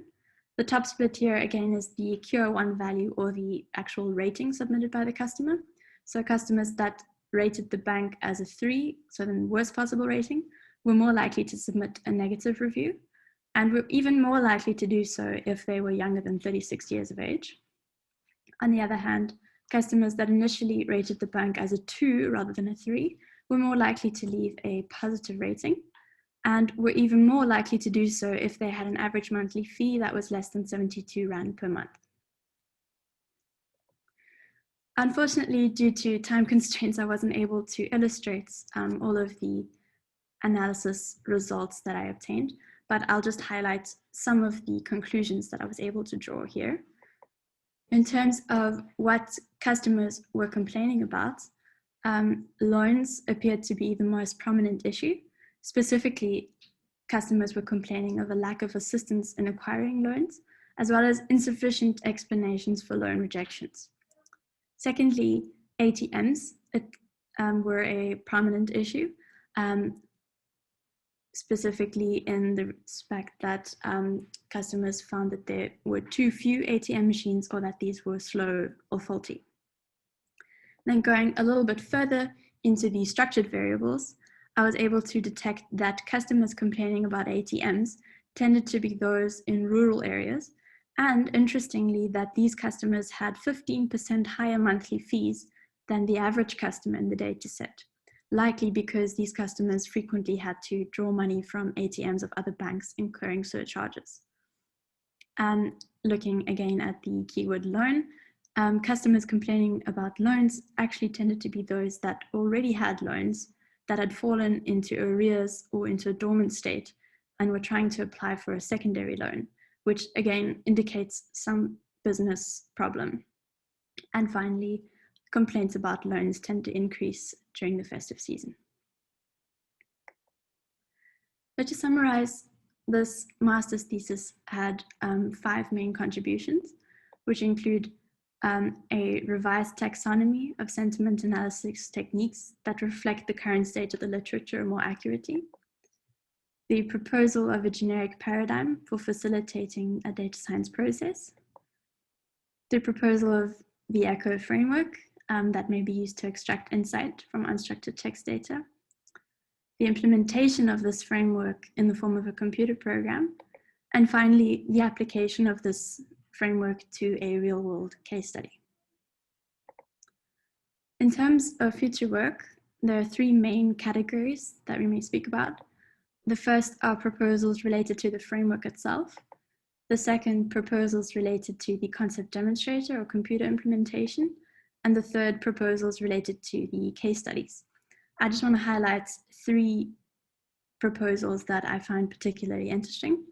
The top split here again is the QO1 value, or the actual rating submitted by the customer. So customers that rated the bank as a 3, so the worst possible rating, were more likely to submit a negative review, and were even more likely to do so if they were younger than 36 years of age. On the other hand, customers that initially rated the bank as a 2 rather than a 3 were more likely to leave a positive rating, and were even more likely to do so if they had an average monthly fee that was less than 72 Rand per month. Unfortunately, due to time constraints, I wasn't able to illustrate all of the analysis results that I obtained, but I'll just highlight some of the conclusions that I was able to draw here. In terms of what customers were complaining about, loans appeared to be the most prominent issue. Specifically, customers were complaining of a lack of assistance in acquiring loans, as well as insufficient explanations for loan rejections. Secondly, ATMs were a prominent issue, specifically in the respect that customers found that there were too few ATM machines, or that these were slow or faulty. Then going a little bit further into the structured variables, I was able to detect that customers complaining about ATMs tended to be those in rural areas, and interestingly that these customers had 15% higher monthly fees than the average customer in the data set, likely because these customers frequently had to draw money from ATMs of other banks, incurring surcharges. Looking again at the keyword loan, customers complaining about loans actually tended to be those that already had loans that had fallen into arrears or into a dormant state and were trying to apply for a secondary loan, which again indicates some business problem. And finally, complaints about loans tend to increase during the festive season. But to summarize, this master's thesis had 5 main contributions, which include a revised taxonomy of sentiment analysis techniques that reflect the current state of the literature more accurately, the proposal of a generic paradigm for facilitating a data science process, the proposal of the ECHO framework that may be used to extract insight from unstructured text data, the implementation of this framework in the form of a computer program, and finally, the application of this framework to a real-world case study. In terms of future work, there are 3 main categories that we may speak about. The first are proposals related to the framework itself. The second, proposals related to the concept demonstrator or computer implementation. And the third, proposals related to the case studies. I just want to highlight 3 proposals that I find particularly interesting.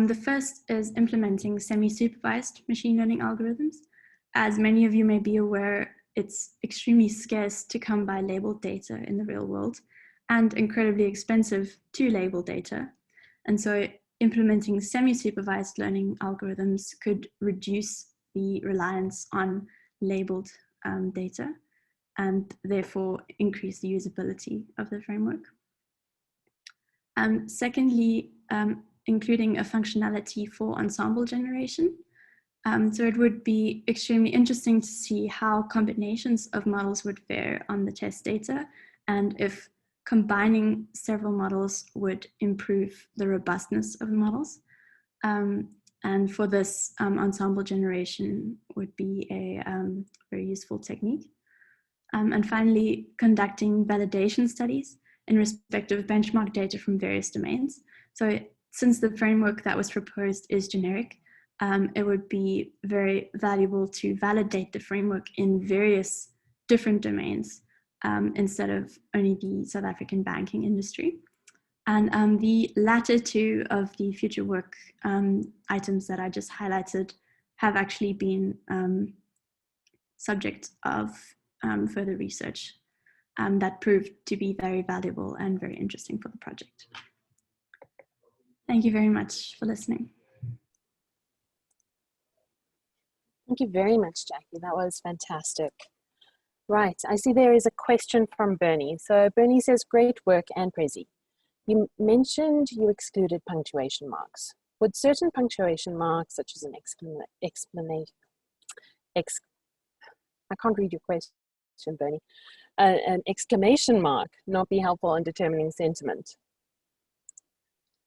The first is implementing semi-supervised machine learning algorithms. As many of you may be aware, it's extremely scarce to come by labeled data in the real world and incredibly expensive to label data. And so implementing semi-supervised learning algorithms could reduce the reliance on labeled data and therefore increase the usability of the framework. Secondly, including a functionality for ensemble generation. So it would be extremely interesting to see how combinations of models would fare on the test data, and if combining several models would improve the robustness of the models. And for this, ensemble generation would be a very useful technique. And finally, conducting validation studies in respect of benchmark data from various domains. So since the framework that was proposed is generic, it would be very valuable to validate the framework in various different domains instead of only the South African banking industry. And the latter 2 of the future work items that I just highlighted have actually been subject of further research that proved to be very valuable and very interesting for the project. Thank you very much for listening. Thank you very much, Jackie. That was fantastic. Right, I see there is a question from Bernie. So Bernie says, great work and Prezi. You mentioned you excluded punctuation marks. Would certain punctuation marks, such as an I can't read your question, Bernie, an exclamation mark not be helpful in determining sentiment?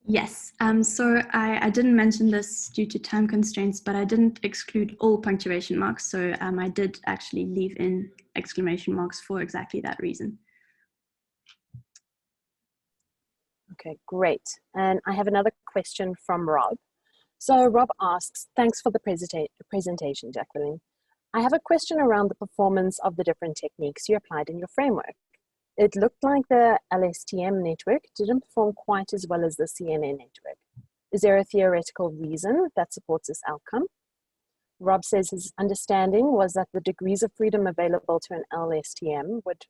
Yes, so I didn't mention this due to time constraints, but I didn't exclude all punctuation marks. So I did actually leave in exclamation marks for exactly that reason. Okay, great. And I have another question from Rob. So Rob asks, thanks for the presentation, Jacqueline. I have a question around the performance of the different techniques you applied in your framework. It looked like the LSTM network didn't perform quite as well as the CNN network. Is there a theoretical reason that supports this outcome? Rob says his understanding was that the degrees of freedom available to an LSTM would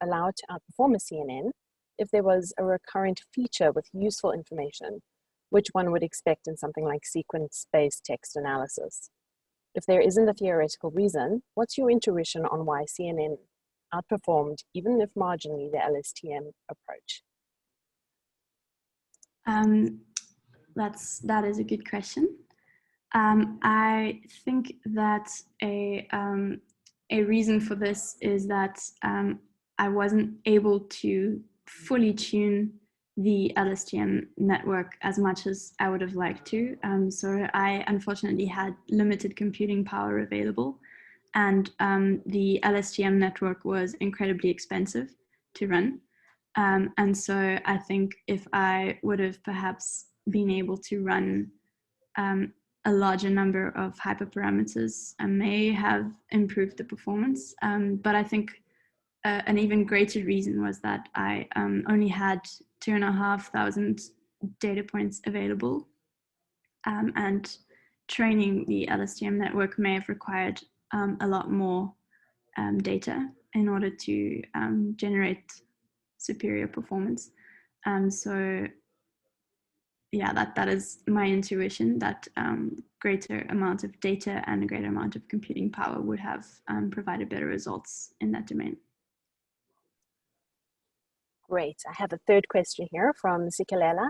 allow it to outperform a CNN if there was a recurrent feature with useful information, which one would expect in something like sequence-based text analysis. If there isn't a theoretical reason, what's your intuition on why CNN outperformed, even if marginally, the LSTM approach? That is a good question. I think that a reason for this is that I wasn't able to fully tune the LSTM network as much as I would have liked to. So I unfortunately had limited computing power available, and the LSTM network was incredibly expensive to run. And so I think if I would have perhaps been able to run a larger number of hyperparameters, I may have improved the performance. But I think an even greater reason was that I only had 2,500 data points available, and training the LSTM network may have required a lot more data in order to generate superior performance. So yeah, that is my intuition, that greater amount of data and a greater amount of computing power would have provided better results in that domain. Great. I have a third question here from Sikalela.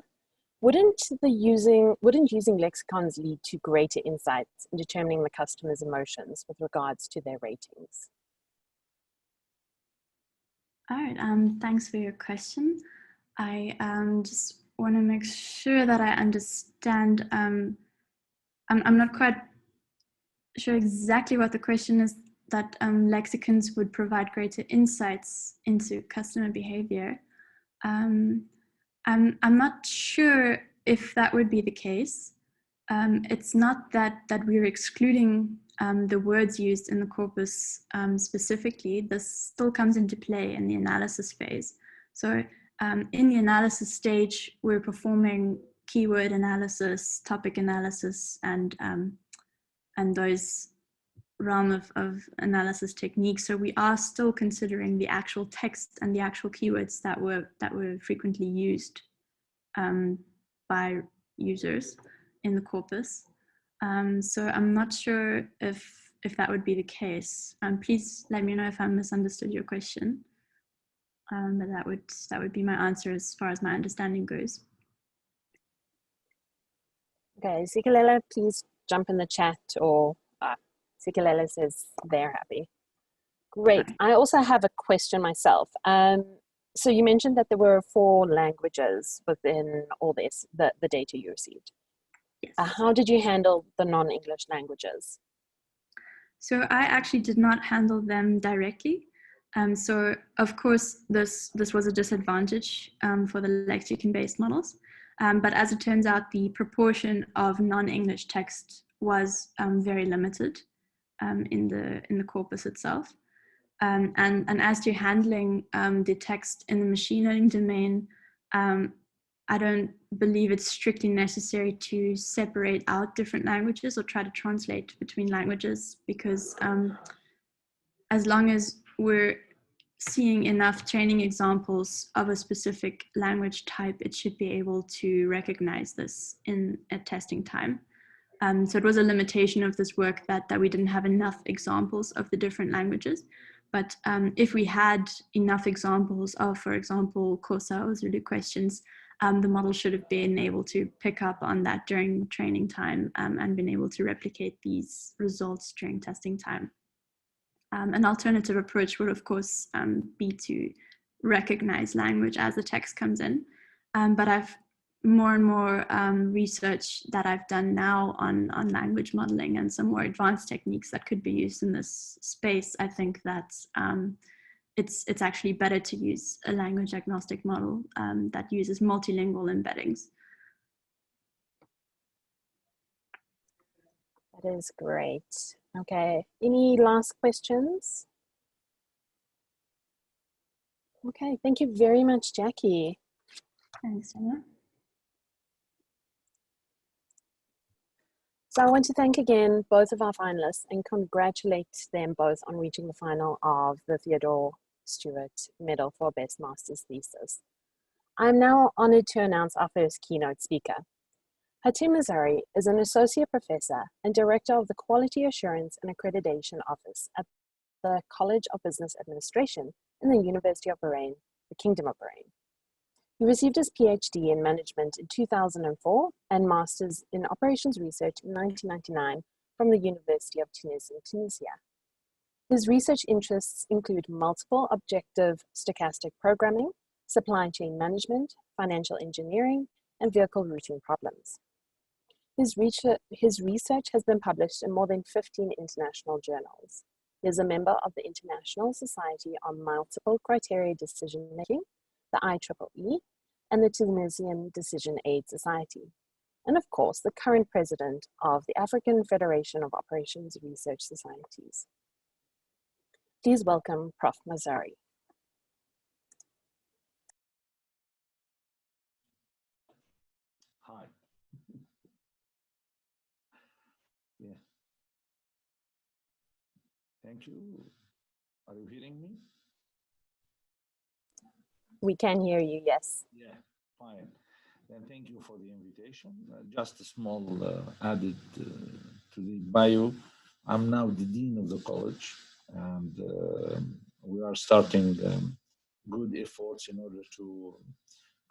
Wouldn't using lexicons lead to greater insights in determining the customer's emotions with regards to their ratings? All right, thanks for your question. I just want to make sure that I understand. I'm not quite sure exactly what the question is, that lexicons would provide greater insights into customer behavior. I'm not sure if that would be the case. It's not that we're excluding the words used in the corpus specifically. This still comes into play in the analysis phase. So in the analysis stage, we're performing keyword analysis, topic analysis, and those realm of analysis techniques. So we are still considering the actual text and the actual keywords that were frequently used by users in the corpus. So I'm not sure if that would be the case. Please let me know if I misunderstood your question. But that would be my answer as far as my understanding goes. Okay, Sikalela, please jump in the chat, or Sikalela says they're happy. Great. I also have a question myself. So you mentioned that there were 4 languages within all this, the data you received. Yes. How did you handle the non-English languages? So I actually did not handle them directly. So of course, this was a disadvantage for the lexicon-based models. But as it turns out, the proportion of non-English text was very limited in the corpus itself. And as to handling the text in the machine learning domain, I don't believe it's strictly necessary to separate out different languages or try to translate between languages, because as long as we're seeing enough training examples of a specific language type, it should be able to recognize this in at testing time. So it was a limitation of this work that we didn't have enough examples of the different languages. But if we had enough examples of, for example, Xhosa or Zulu questions, the model should have been able to pick up on that during training time and been able to replicate these results during testing time. An alternative approach would, of course, be to recognize language as the text comes in. But I've more and more research that I've done now on language modeling and some more advanced techniques that could be used in this space. I think that it's actually better to use a language agnostic model that uses multilingual embeddings. That is great. Okay, any last questions? Okay, thank you very much, Jackie. Thanks, Emma. So I want to thank again both of our finalists and congratulate them both on reaching the final of the Theodore Stewart Medal for Best Master's Thesis. I'm now honored to announce our first keynote speaker. Prof Missouri is an associate professor and director of the Quality Assurance and Accreditation Office at the College of Business Administration in the University of Bahrain, the Kingdom of Bahrain. He received his PhD in management in 2004 and master's in operations research in 1999 from the University of Tunis in Tunisia. His research interests include multiple objective stochastic programming, supply chain management, financial engineering, and vehicle routing problems. His research has been published in more than 15 international journals. He is a member of the International Society on Multiple Criteria Decision Making, the IEEE, and the Tunisian Decision Aid Society, and of course, the current president of the African Federation of Operations Research Societies. Please welcome Prof Missouri. Hi. Yeah. Thank you. Are you hearing me? We can hear you, yes. Yeah, fine. Then thank you for the invitation. Just a small added to the bio. I'm now the dean of the college, and we are starting good efforts in order to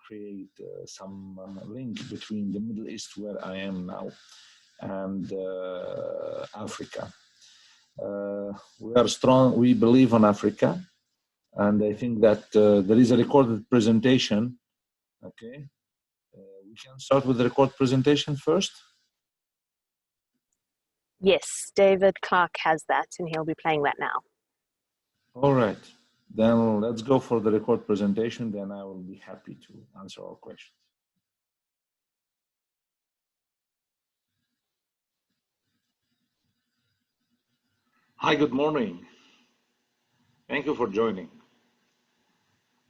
create some link between the Middle East, where I am now, and Africa. We are strong, we believe on Africa, and I think that there is a recorded presentation. Okay, we can start with the record presentation first. Yes, David Clark has that, and he'll be playing that now. All right, then let's go for the record presentation, then I will be happy to answer all questions. Hi, good morning. Thank you for joining.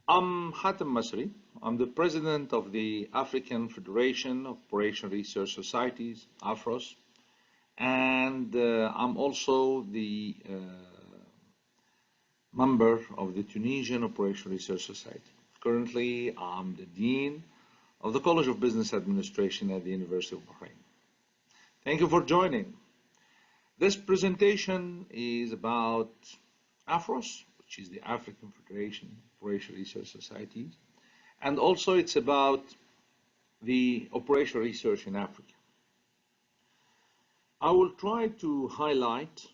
I'm Prof Missouri. I'm the president of the African Federation of Operation Research Societies, AFROS, and I'm also the member of the Tunisian Operation Research Society. Currently, I'm the dean of the College of Business Administration at the University of Bahrain. Thank you for joining. This presentation is about AFROS, which is the African Federation of Operation Research Societies, and also it's about the operational research in Africa. I will try to highlight,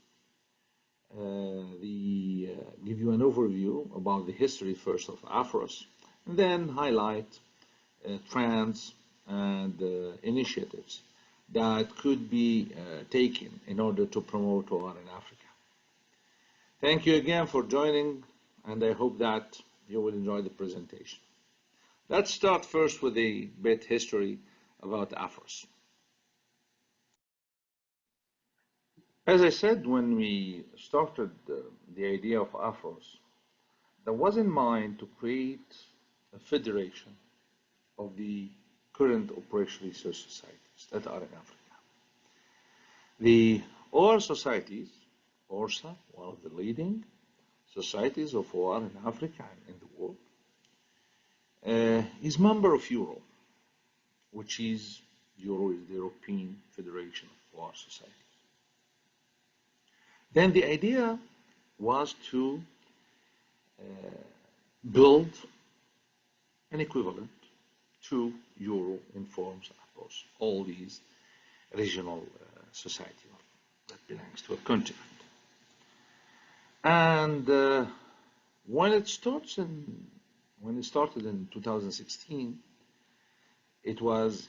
give you an overview about the history first of AFROS, and then highlight trends and initiatives that could be taken in order to promote OR in Africa. Thank you again for joining, and I hope that you will enjoy the presentation. Let's start first with a bit history about AFROS. As I said, when we started the idea of AFROS, there was in mind to create a federation of the current operational research societies that are in Africa. The OR societies, ORSSA, one of the leading societies of OR in Africa and in the world, is member of Euro, which is the European Federation OR society. Then the idea was to build an equivalent to Euro informs across all these regional society that belongs to a continent. And when it started in 2016, it was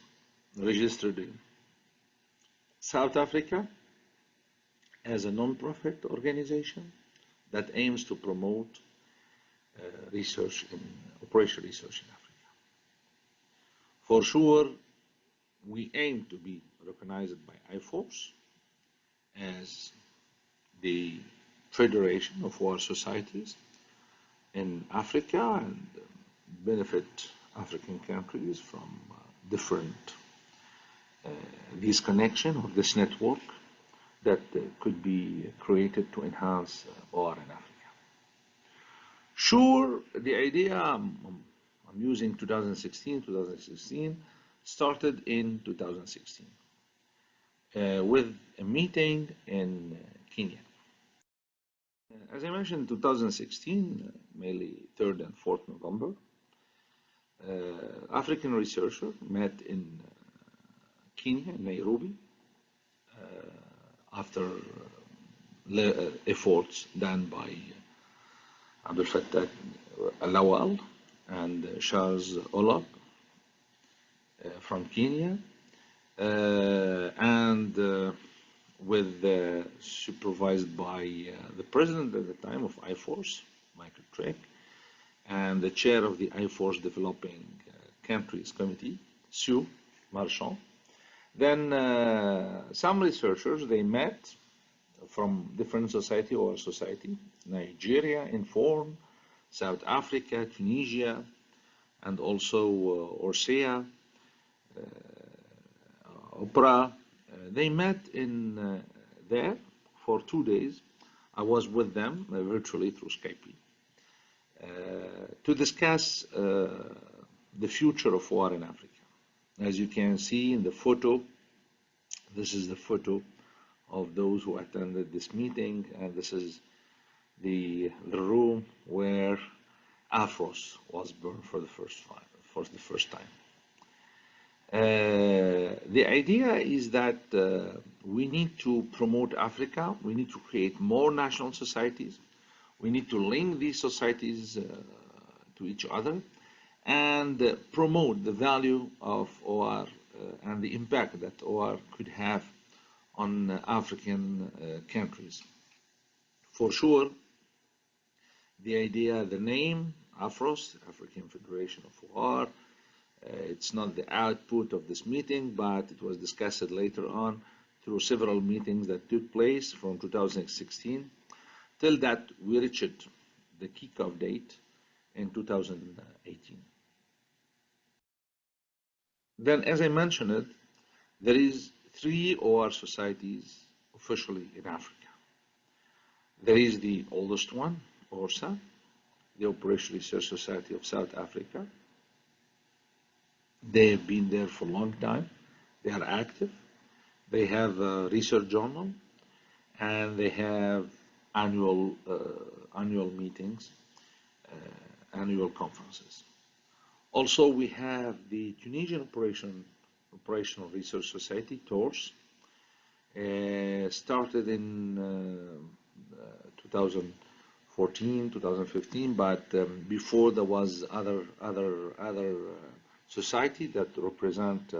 registered in South Africa as a non-profit organization that aims to promote operational research in Africa. For sure, we aim to be recognized by IFORS as the federation of our societies in Africa and benefit African countries from different this connection or this network that could be created to enhance OR in Africa. Sure, the idea I'm using 2016 started in 2016 with a meeting in Kenya. As I mentioned, 2016, mainly 3rd and 4th November, African researchers met in Kenya, Nairobi, after efforts done by Abdel Fattah Lawal and Charles Olog from Kenya, and supervised by the president at the time of IFORS, Michael Trek, and the chair of the IFORS Developing Countries Committee, Sue Marchand. Then some researchers, they met from different society or society, Nigeria, Inform, South Africa, Tunisia, and also ORSSA, OPRA. They met in there for 2 days. I was with them virtually through Skype to discuss the future of OR in Africa. As you can see in the photo, this is the photo of those who attended this meeting, and this is the room where Afros was burned for the first time. The idea is that we need to promote Africa. We need to create more national societies. We need to link these societies to each other and promote the value of OR and the impact that OR could have on African countries. For sure, the idea, the name, AFROS, African Federation of OR, it's not the output of this meeting, but it was discussed later on through several meetings that took place from 2016 till that we reached the kickoff date in 2018. Then, as I mentioned it, there is 3 OR societies officially in Africa. There is the oldest one, ORSSA, the Operational Research Society of South Africa. They have been there for a long time. They are active. They have a research journal, and they have annual meetings, annual conferences. Also, we have the Tunisian Operational Research Society, TORS, started in 2014, 2015, but before there was other society that represent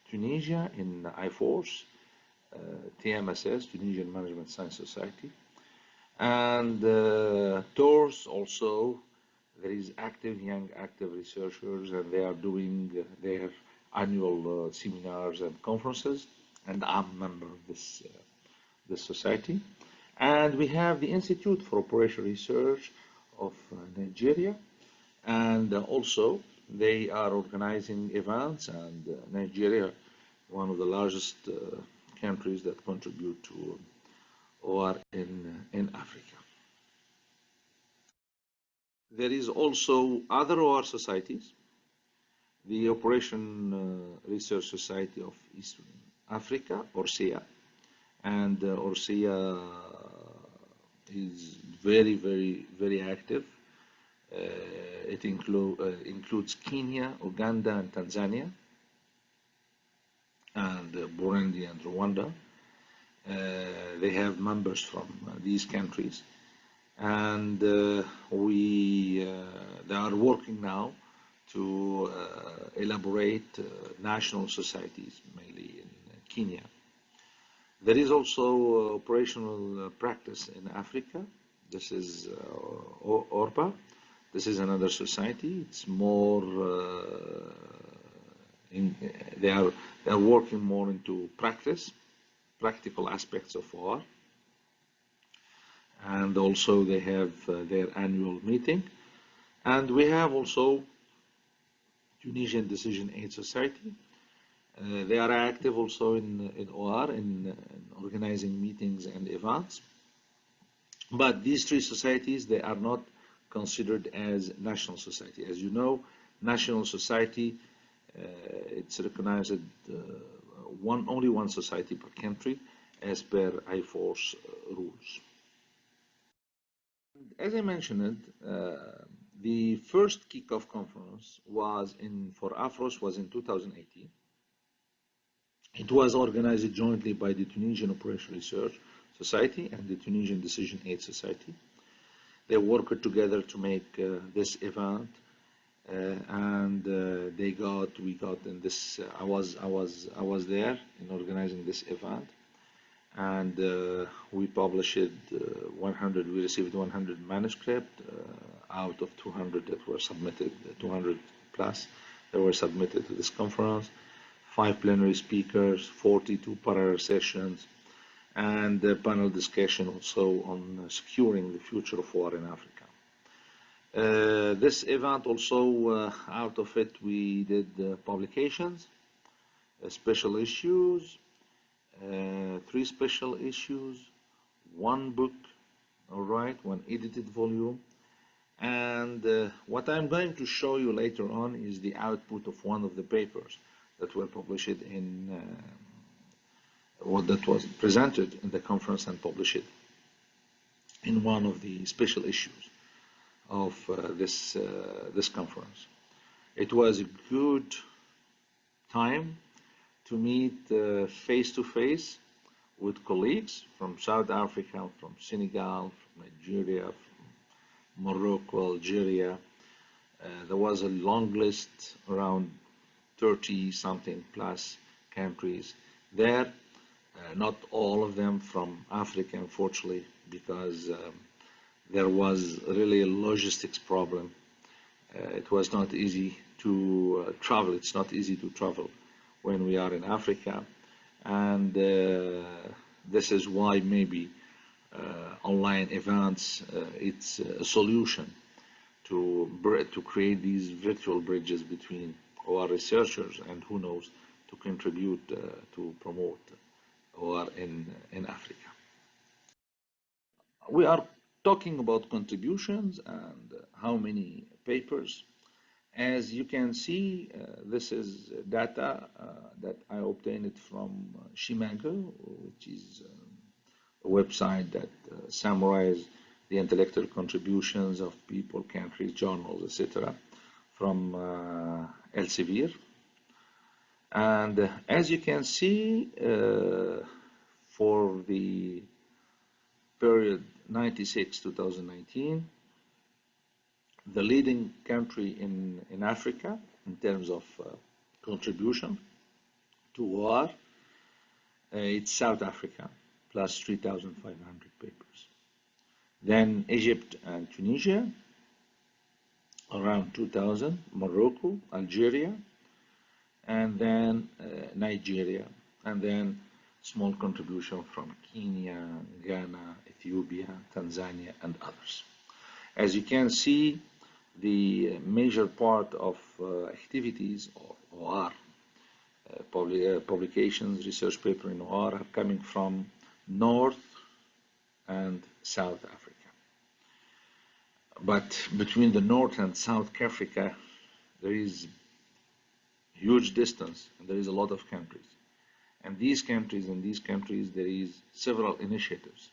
Tunisia in IFORS, TMSS, Tunisian Management Science Society, and TORS also. There is young active researchers, and they are doing their annual seminars and conferences, and I'm a member of this society. And we have the Institute for Operational Research of Nigeria, and also they are organizing events, and Nigeria, one of the largest countries that contribute to OR in Africa. There is also other OR societies, the Operation Research Society of Eastern Africa, ORSSA, and ORSSA is very, very, very active. It includes Kenya, Uganda, and Tanzania, and Burundi and Rwanda. They have members from these countries, and they are working now to elaborate national societies, mainly in Kenya. There is also operational practice in Africa. This is ORPA. This is another society. It's more, they are working more into practical aspects of OR. And also they have their annual meeting. And we have also Tunisian Decision Aid Society. They are active also in OR, in organizing meetings and events. But these three societies, they are not considered as national society. As you know, national society, it's recognized only one society per country as per I-Force rules. As I mentioned, the first kickoff conference was for AFROS was in 2018. It was organized jointly by the Tunisian Operational Research Society and the Tunisian Decision Aid Society. They worked together to make this event, and we got in this. I was there in organizing this event, and we published 100. We received 100 manuscripts out of 200 that were submitted. 200 plus that were submitted to this conference. 5 plenary speakers, 42 parallel sessions, and a panel discussion also on securing the future of war in Africa. This event also, out of it, we did publications, special issues, 3 special issues, 1 book, all right, 1 edited volume. And what I'm going to show you later on is the output of one of the papers that were published in that was presented in the conference and published in one of the special issues of this conference. It was a good time to meet face-to-face with colleagues from South Africa, from Senegal, from Nigeria, from Morocco, Algeria. There was a long list, around 30-something plus countries there. Not all of them from Africa, unfortunately, because there was really a logistics problem. It was not easy to travel. It's not easy to travel when we are in Africa. And this is why maybe online events, it's a solution to create these virtual bridges between our researchers and, who knows, to contribute to promote OR in Africa. We are talking about contributions and how many papers. As you can see, this is data that I obtained from Shimago, which is a website that summarizes the intellectual contributions of people, countries, journals, etc. from Elsevier. And as you can see, for the period 96-2019, the leading country in Africa in terms of contribution to OR, it's South Africa, plus 3,500 papers. Then Egypt and Tunisia, around 2,000, Morocco, Algeria, and then Nigeria, and then small contribution from Kenya, Ghana, Ethiopia, Tanzania, and others. As you can see, the major part of activities or OR, publications, research paper in OR are coming from North and South Africa. But between the North and South Africa, there is huge distance and there is a lot of countries. And these countries, there is several initiatives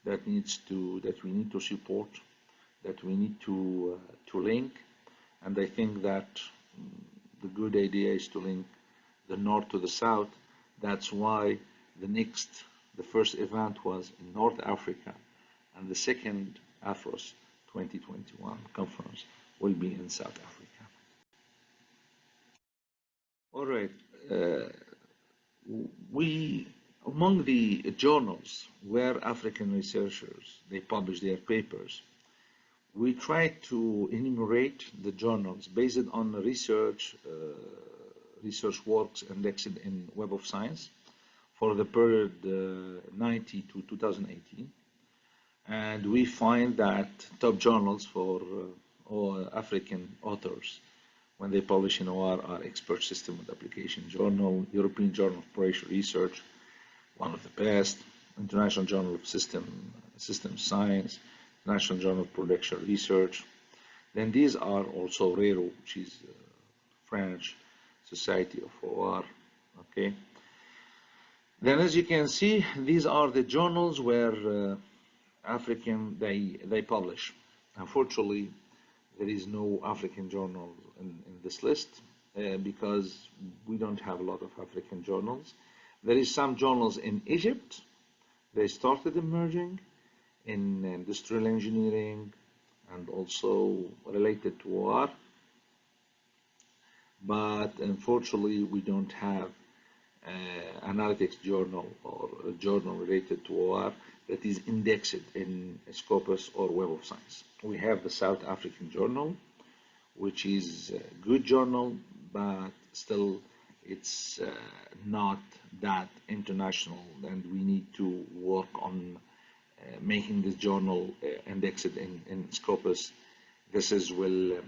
that we need to support, that we need to link. And I think that the good idea is to link the North to the South. That's why the first event was in North Africa, and the second AFROS 2021 conference will be in South Africa. All right. Among the journals where African researchers, they publish their papers, we try to enumerate the journals based on research works indexed in Web of Science for the period 90 to 2018. And we find that top journals for African authors when they publish in OR are Expert System and Application Journal, European Journal of Operational Research, one of the best, International Journal of System Science, National Journal of Production Research. Then these are also RERO, which is French Society of OR, okay? Then as you can see, these are the journals where they publish. Unfortunately, there is no African journal in this list because we don't have a lot of African journals. There is some journals in Egypt. They started emerging in industrial engineering and also related to OR. But unfortunately, we don't have analytics journal or a journal related to OR that is indexed in Scopus or Web of Science. We have the South African Journal, which is a good journal, but still it's not that international, and we need to work on making this journal indexed in Scopus. This will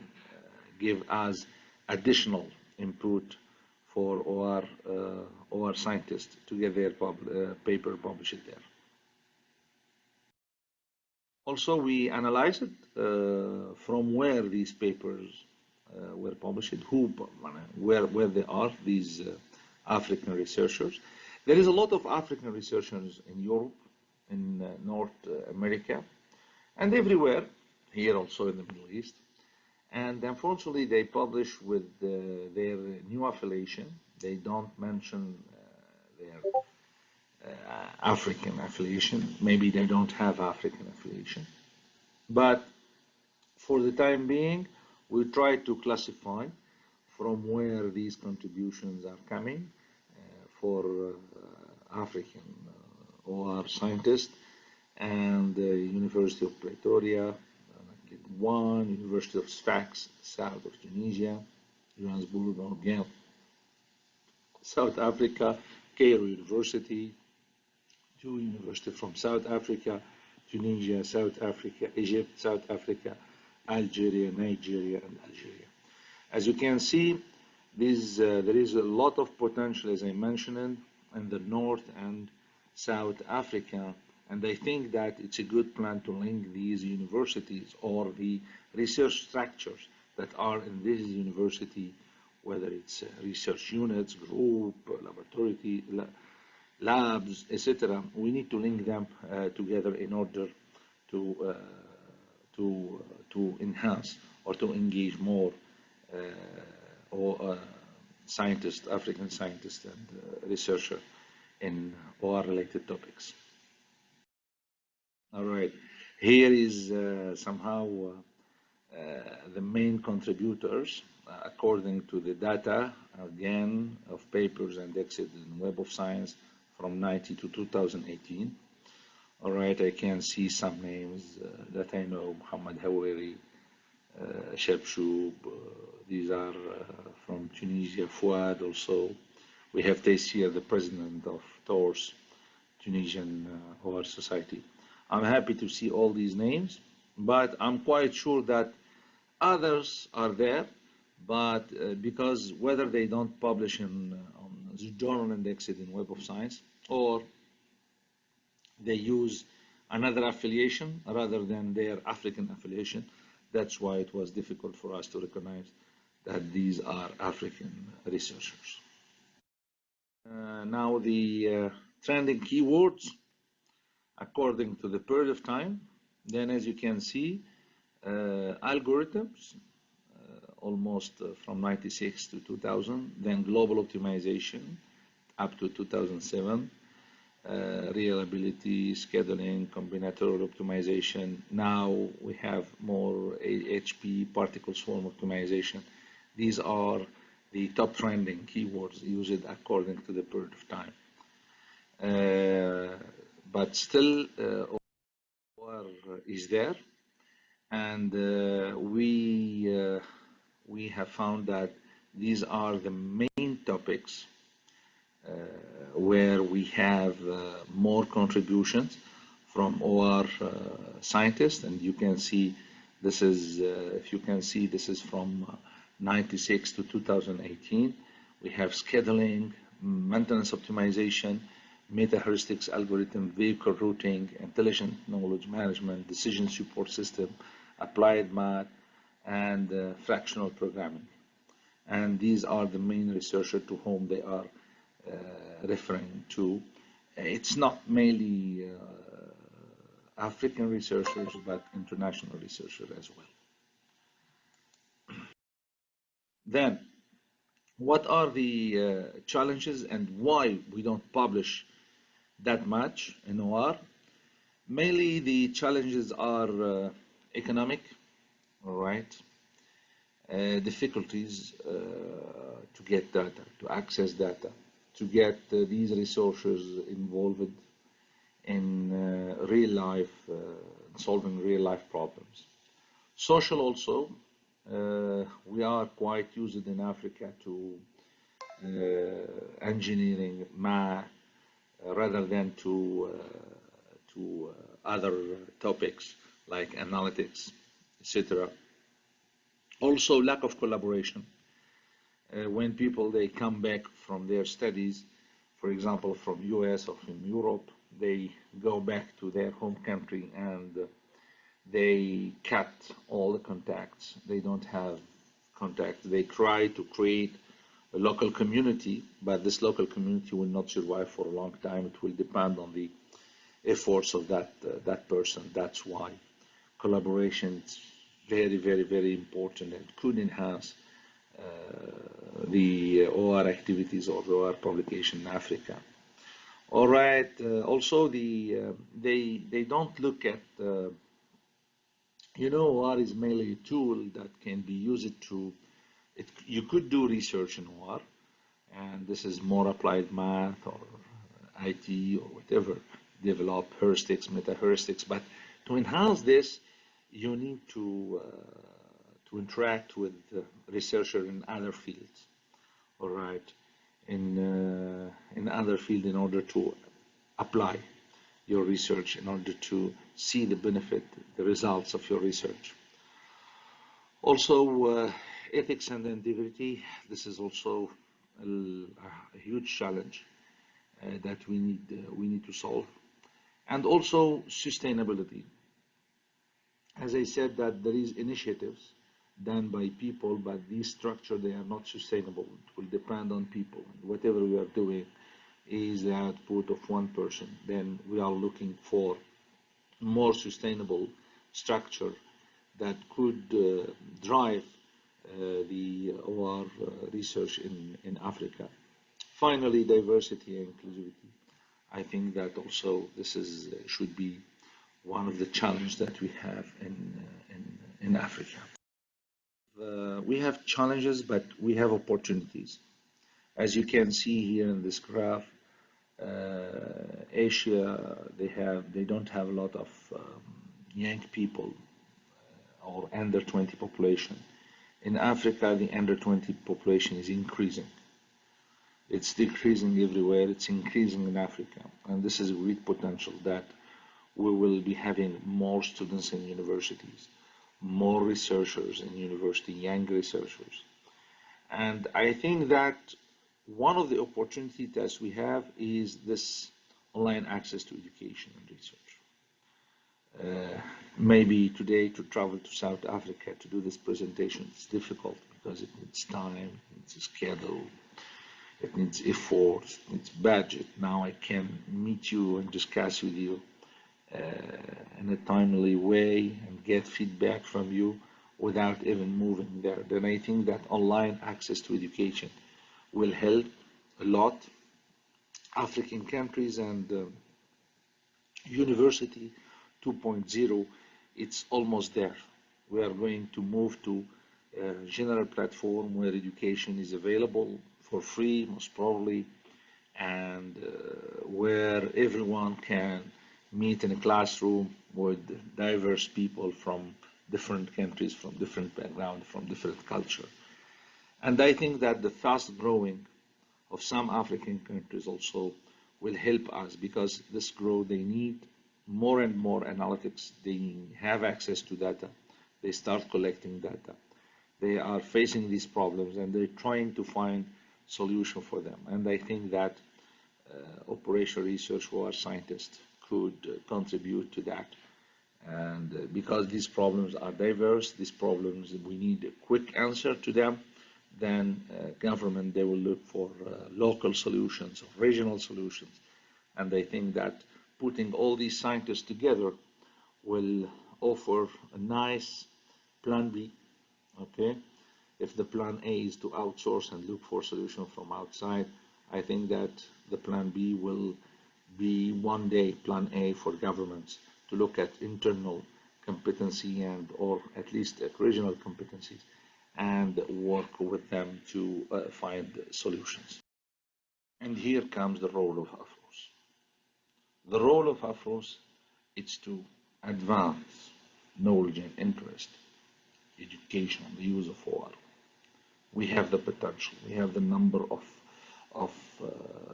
give us additional input for OR scientists to get their paper published there. Also, we analyzed from where these papers were published, where they are, these African researchers. There is a lot of African researchers in Europe, in North America, and everywhere, here also in the Middle East. And unfortunately, they publish with their new affiliation. They don't mention their African affiliation. Maybe they don't have African affiliation. But for the time being, we try to classify from where these contributions are coming for African OR scientists, and the University of Pretoria, University of Sfax, south of Tunisia, Johannesburg, again, South Africa, Cairo University, two universities from South Africa, Tunisia, South Africa, Egypt, South Africa, Algeria, Nigeria, and Algeria. As you can see, there is a lot of potential, as I mentioned, in the North and South Africa, and I think that it's a good plan to link these universities or the research structures that are in this university, whether it's research units, group, laboratory, labs, etc. We need to link them together in order to enhance or to engage more scientists, African scientists and researchers in OR-related topics. All right, here is somehow the main contributors according to the data, again, of papers indexed in Web of Science from 90 to 2018. All right, I can see some names that I know, Muhammad Haweri, Shabshub, these are from Tunisia, Fouad also. We have Taysir, the president of TORS, Tunisian OR Society. I'm happy to see all these names, but I'm quite sure that others are there, but because whether they don't publish on the journal indexed in Web of Science, or they use another affiliation rather than their African affiliation, that's why it was difficult for us to recognize that these are African researchers. Now the trending keywords according to the period of time. Then as you can see, algorithms, almost from 96 to 2000, then global optimization up to 2007, reliability, scheduling, combinatorial optimization. Now we have more HP, particle swarm optimization. These are the top trending keywords used according to the period of time. But still, OR is there, and we have found that these are the main topics where we have more contributions from OR scientists, and you can see this is, if you can see, this is from 96 to 2018. We have scheduling, maintenance optimization, meta-heuristics algorithm, vehicle routing, intelligent knowledge management, decision support system, applied math, and fractional programming. And these are the main researchers to whom they are referring to. It's not mainly African researchers, but international researchers as well. Then, what are the challenges and why we don't publish that much in OR? Mainly the challenges are economic, all right, difficulties to get data, to access data, to get these resources involved in real life, solving real life problems. Social also, we are quite used in Africa to engineering, math, rather than to other topics like analytics, etc. Also, lack of collaboration. When people, they come back from their studies, for example, from US or from Europe, they go back to their home country and they cut all the contacts. They don't have contacts. They try to create a local community, but this local community will not survive for a long time. It will depend on the efforts of that person. That's why collaboration is very, very, very important and could enhance the OR activities or the OR publication in Africa. All right. Also, they don't look at OR is mainly a tool that can be used to. You could do research in OR, and this is more applied math or IT or whatever. Develop heuristics, meta-heuristics, but to enhance this, you need to interact with researchers in other fields, all right, in other fields in order to apply your research, in order to see the benefit, the results of your research. Also, ethics and integrity. This is also a huge challenge that we need to solve, and also sustainability. As I said, that there is initiatives done by people, but these structures, they are not sustainable. It will depend on people. Whatever we are doing is the output of one person. Then we are looking for more sustainable structure that could drive the OR research in Africa. Finally, diversity and inclusivity. I think that also this should be one of the challenges that we have in Africa. We have challenges, but we have opportunities. As you can see here in this graph, Asia, they don't have a lot of young people or under 20 population. In Africa, the under 20 population is increasing. It's decreasing everywhere. It's increasing in Africa, and this is a great potential that we will be having more students in universities, more researchers in university, young researchers. And I think that one of the opportunities that we have is this online access to education and research. Maybe today to travel to South Africa to do this presentation is difficult because it needs time, it's a schedule, it needs effort, it needs budget. Now I can meet you and discuss with you in a timely way and get feedback from you without even moving there. Then I think that online access to education will help a lot African countries, and University 2.0, it's almost there. We are going to move to a general platform where education is available for free, most probably, and where everyone can meet in a classroom with diverse people from different countries, from different backgrounds, from different culture. And I think that the fast growing of some African countries also will help us, because this growth, they need more and more analytics. They have access to data. They start collecting data. They are facing these problems and they're trying to find solution for them. And I think that operational research, who are scientists, could contribute to that. And because these problems are diverse, these problems, we need a quick answer to them, then government, they will look for local solutions or regional solutions. And I think that putting all these scientists together will offer a nice plan B, okay? If the plan A is to outsource and look for solutions from outside, I think that the plan B will be one day plan A for governments to look at internal competency and or at least at regional competencies and work with them to find solutions. And here comes the role of AFROS. The role of AFROS is to advance knowledge and interest, education, the use of OR. We have the potential, we have the number of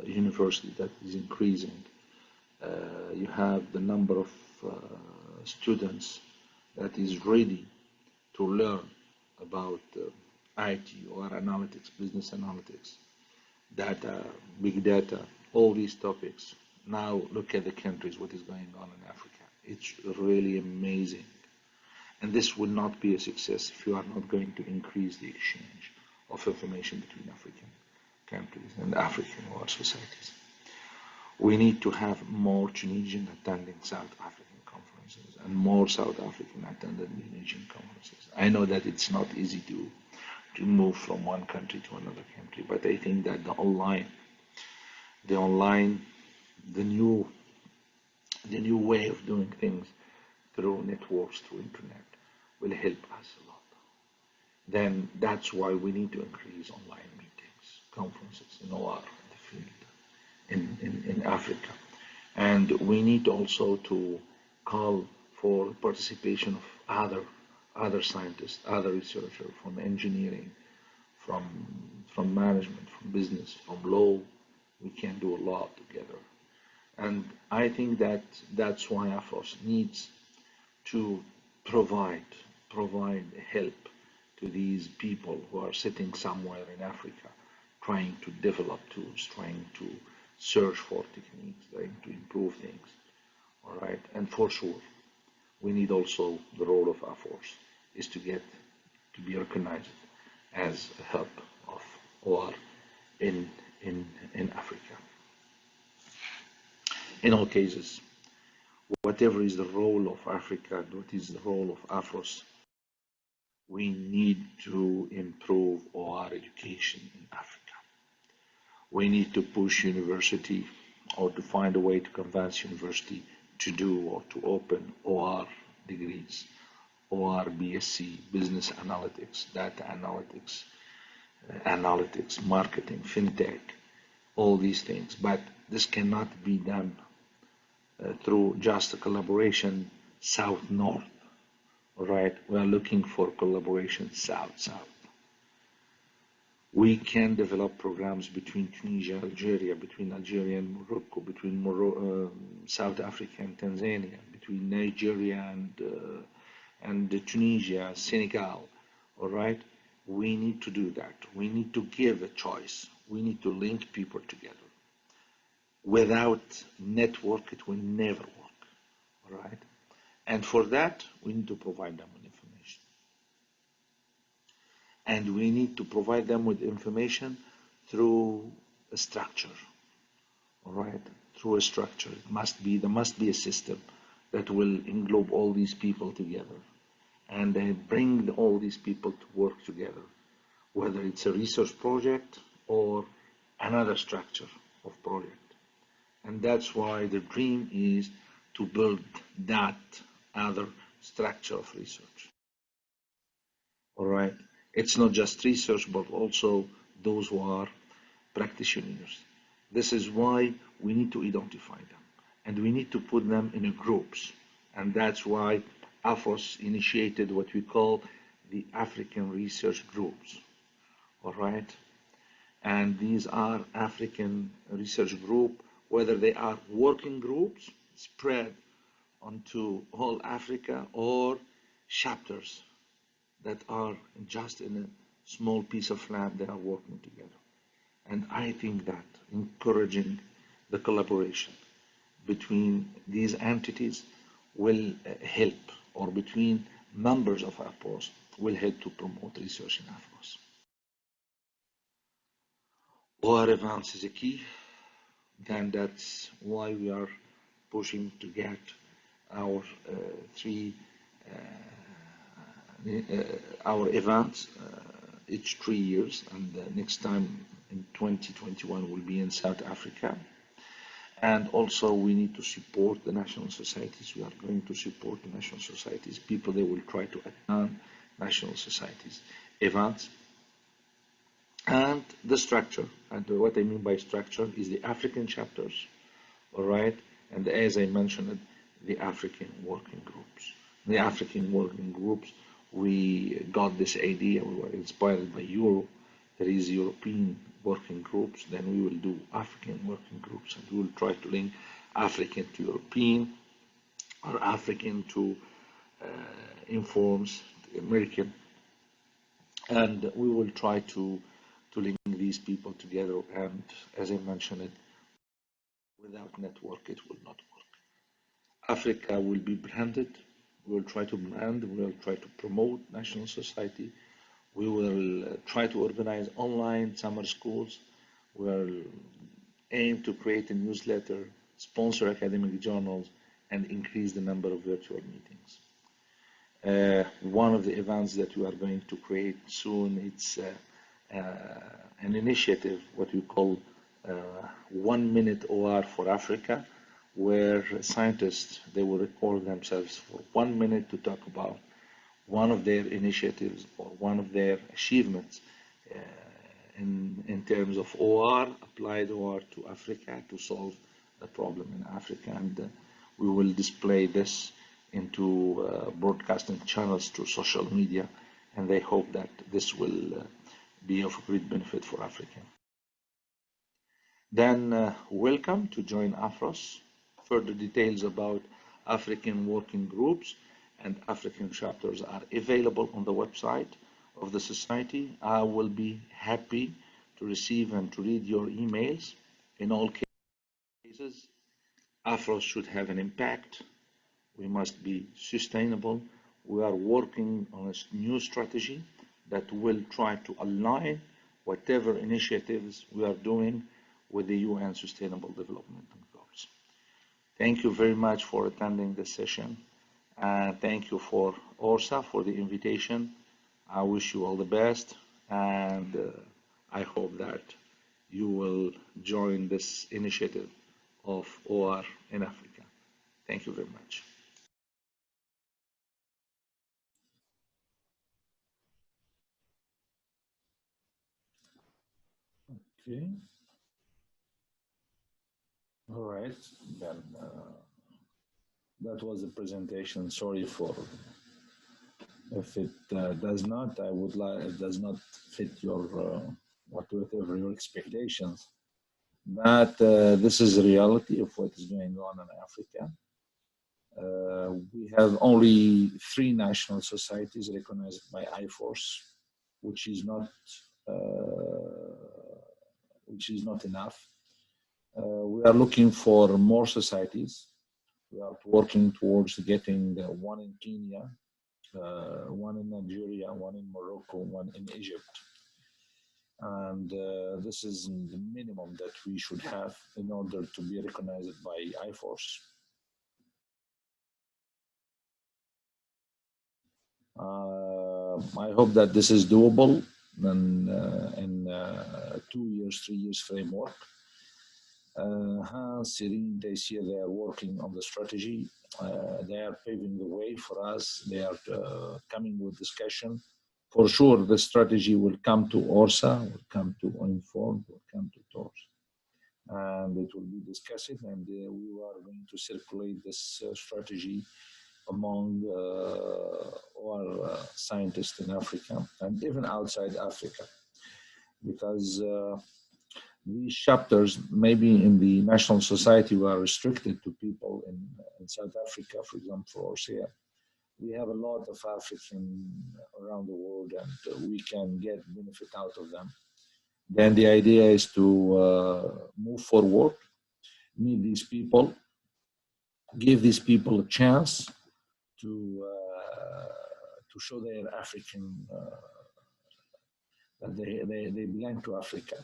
universities that is increasing. You have the number of students that is ready to learn about IT or analytics, business analytics, data, big data, all these topics. Now look at the countries, what is going on in Africa. It's really amazing. And this will not be a success if you are not going to increase the exchange of information between African countries and African or societies. We need to have more Tunisian attending South African conferences and more South African attending Tunisian conferences. I know that it's not easy to move from one country to another country, but I think that the new way of doing things through networks, through internet, will help us a lot. Then that's why we need to increase online meetings, conferences in OR, in the field, in Africa. And we need also to call for participation of other scientists, other researchers from engineering, from management, from business, from law. We can do a lot together. And I think that that's why AFROS needs to provide help to these people who are sitting somewhere in Africa, trying to develop tools, trying to search for techniques, trying to improve things. All right, and for sure, we need also the role of AFROS is to be recognized as a hub of OR in Africa. In all cases, whatever is the role of Africa, what is the role of AFROS, we need to improve OR education in Africa. We need to push university or to find a way to convince university to do or to open OR degrees, OR BSc, business analytics, data analytics, marketing, fintech, all these things. But this cannot be done through just a collaboration south-north, all right? We are looking for collaboration south-south. We can develop programs between Tunisia, Algeria, between Algeria and Morocco, between South Africa and Tanzania, between Nigeria and Tunisia, Senegal, all right? We need to do that. We need to give a choice. We need to link people together. Without network, it will never work, all right? And for that, we need to provide them with information. And we need to provide them with information through a structure, all right? Through a structure. There must be a system that will englobe all these people together and then bring all these people to work together, whether it's a research project or another structure of project. And that's why the dream is to build that other structure of research. All right. It's not just research, but also those who are practitioners. This is why we need to identify them and we need to put them in groups. And that's why AFROS initiated what we call the African Research Groups. All right. And these are African research group, whether they are working groups spread onto all Africa or chapters that are just in a small piece of land that are working together. And I think that encouraging the collaboration between these entities will help, or between members of AFROS will help to promote research in AFROS. OR events is a key, and that's why we are pushing to get our our events each 3 years, and next time in 2021 will be in South Africa. And also we need to support the national societies. We are going to support the national societies. People, they will try to attend national societies events. And the structure, and what I mean by structure is the African chapters, all right? And as I mentioned, the African working groups. The African working groups, we got this idea, we were inspired by Europe. There is European working groups, then we will do African working groups, and we will try to link African to European, or African to informs the American, and we will try to link these people together. And as I mentioned it, without network it will not work. Africa will be branded. We will try to brand, we will try to promote national society. We will try to organize online summer schools. We will aim to create a newsletter, sponsor academic journals, and increase the number of virtual meetings. One of the events that we are going to create soon, it's an initiative, what we call 1 minute OR for Africa, where scientists, they will record themselves for 1 minute to talk about one of their initiatives or one of their achievements in terms of OR, applied OR to Africa to solve the problem in Africa. And we will display this into broadcasting channels through social media, and they hope that this will be of great benefit for Africa. Then welcome to join AFROS. Further details about African working groups and African chapters are available on the website of the society. I will be happy to receive and to read your emails. In all cases, AFROS should have an impact. We must be sustainable. We are working on a new strategy that will try to align whatever initiatives we are doing with the UN Sustainable Development Goals. Thank you very much for attending this session. Thank you for ORSSA for the invitation. I wish you all the best, and I hope that you will join this initiative of OR in Africa. Thank you very much. Okay. All right. Then that was the presentation. Sorry for if it does not. I would like it does not fit your whatever your expectations. But this is the reality of what is going on in Africa. We have only 3 national societies recognized by IFORS, which is not enough. We are looking for more societies. We are working towards getting one in Kenya, one in Nigeria, one in Morocco, one in Egypt. And this is the minimum that we should have in order to be recognized by IFORS. I hope that this is doable in 2 years, 3 years framework. Hans, Serene, they see they are working on the strategy. They are paving the way for us. They are coming with discussion. For sure, the strategy will come to ORSSA, will come to Informed, will come to TORS. And it will be discussed, and we are going to circulate this strategy among our scientists in Africa and even outside Africa. Because these chapters, maybe in the National Society, were restricted to people in South Africa, for example, for ORSSA. We have a lot of African around the world, and we can get benefit out of them. Then the idea is to move forward, meet these people, give these people a chance to show their African, that they belong to Africa,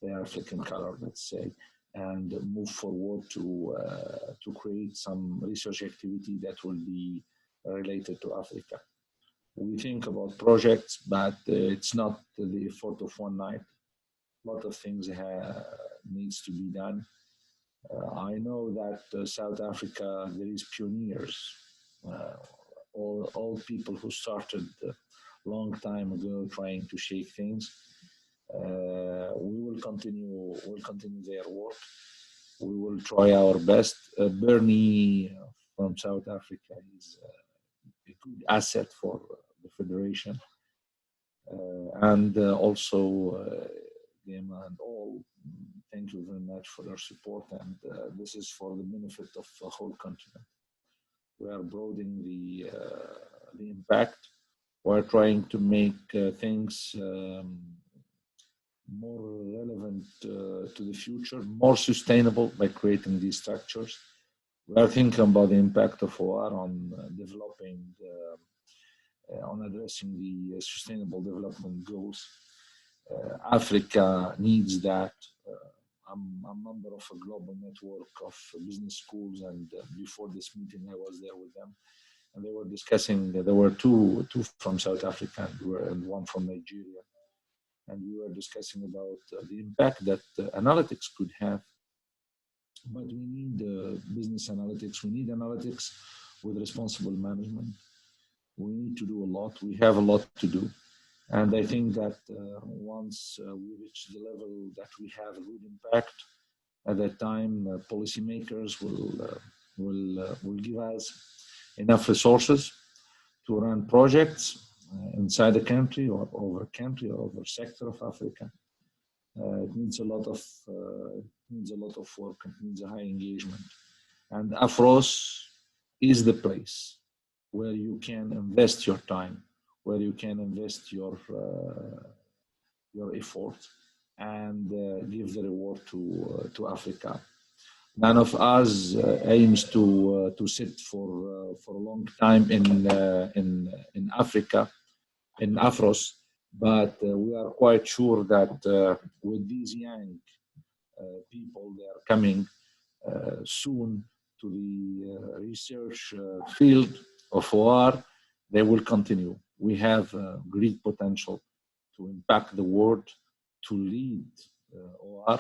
their African color, let's say, and move forward to create some research activity that will be related to Africa. We think about projects, but it's not the effort of one night. A lot of things needs to be done. I know that South Africa, there is pioneers, all people who started a long time ago trying to shake things. We will continue their work. We will try our best. Bernie from South Africa is a good asset for the Federation. And also Gema and all, thank you very much for your support, and this is for the benefit of the whole continent. We are broadening the impact. We're trying to make things more relevant to the future, more sustainable by creating these structures. We are thinking about the impact of OR on developing, on addressing the sustainable development goals. Africa needs that. I'm a member of a global network of business schools, and before this meeting, I was there with them, and they were discussing. There were two from South Africa and one from Nigeria, and we were discussing about the impact that analytics could have. But we need business analytics. We need analytics with responsible management. We need to do a lot. We have a lot to do. And I think that once we reach the level that we have a good impact, at that time, policymakers will give us enough resources to run projects inside the country or over sector of Africa. It needs a lot of work. It needs a high engagement, and AFROS is the place where you can invest your time, where you can invest your effort, and give the reward to Africa. None of us aims to sit for a long time in Africa, in AFROS, but we are quite sure that with these young people, they are coming soon to the research field of OR. They will continue. We have great potential to impact the world, to lead OR,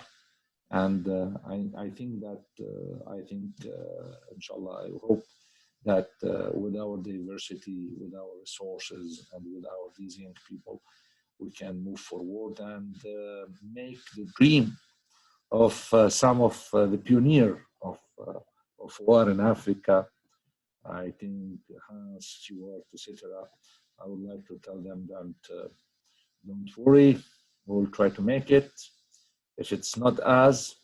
and I think inshallah, I hope that with our diversity, with our resources, and with these young people, we can move forward and make the dream of some of the pioneer of OR in Africa. I think Hans, Stuart, etc. I would like to tell them that don't worry, we'll try to make it. If it's not us,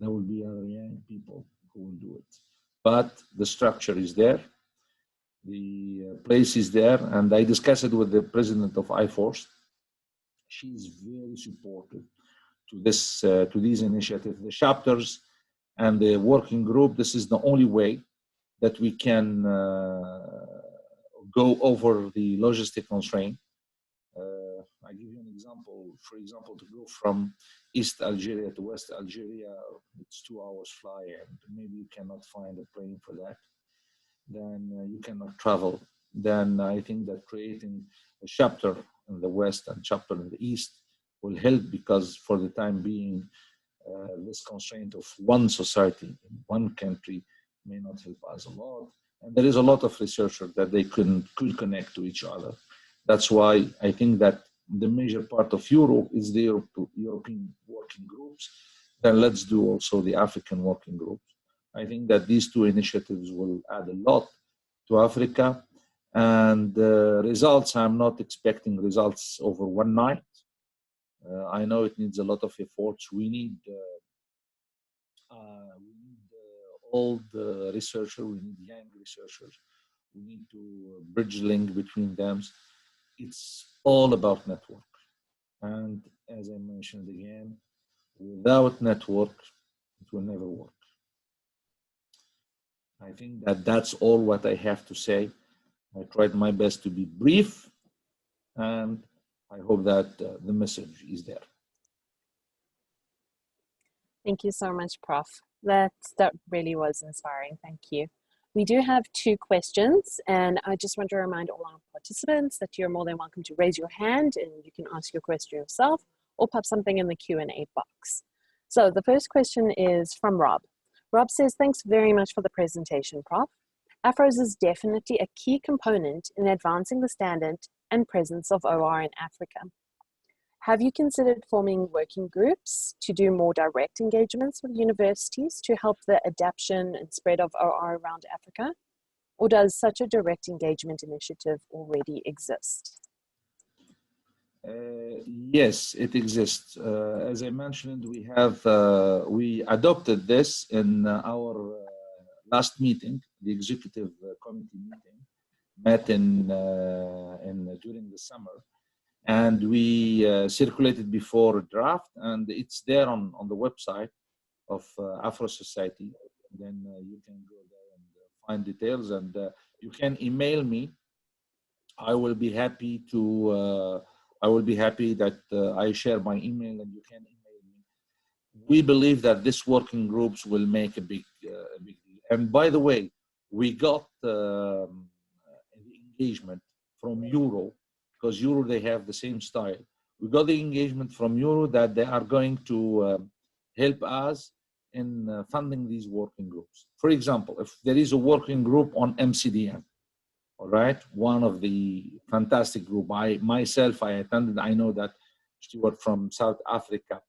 there will be other young people who will do it. But the structure is there, the place is there, and I discussed it with the president of IFORS. She's very supportive to this, to these initiatives, the chapters and the working group. This is the only way that we can go over the logistic constraint. I give you an example. for example, to go from East Algeria to West Algeria, it's 2 hours fly, and maybe you cannot find a plane for that. Then you cannot travel. Then I think that creating a chapter in the West and chapter in the East will help, because for the time being, this constraint of one society in one country may not help us a lot. And there is a lot of researchers that they could connect to each other. That's why I think that the major part of Europe is the European working groups. Then let's do also the African working groups. I think that these two initiatives will add a lot to Africa. And results, I'm not expecting results over one night. I know it needs a lot of efforts. We need old researchers, we need young researchers. We need to bridge link between them. It's all about network. And as I mentioned again, without network, it will never work. I think that that's all what I have to say. I tried my best to be brief, and I hope that the message is there. Thank you so much, Prof. That really was inspiring. Thank you. We do have 2 questions, and I just want to remind all our participants that you're more than welcome to raise your hand and you can ask your question yourself or pop something in the Q&A box. So the first question is from Rob. Rob says, thanks very much for the presentation, Prof. Afros is definitely a key component in advancing the standard and presence of OR in Africa. Have you considered forming working groups to do more direct engagements with universities to help the adaptation and spread of OR around Africa? Or does such a direct engagement initiative already exist? Yes, it exists. As I mentioned, we adopted this in our last meeting, the executive committee meeting, met during the summer. And we circulated before a draft, and it's there on the website of Afro Society. Then you can go there and find details, and you can email me. I will be happy to. I will be happy that I share my email, and you can email me. We believe that this working groups will make a big deal. And by the way, we got the engagement from Euro. Because Euro, they have the same style. We got the engagement from Euro that they are going to help us in funding these working groups. For example, if there is a working group on MCDM, all right, one of the fantastic group. I attended. I know that Stuart from South Africa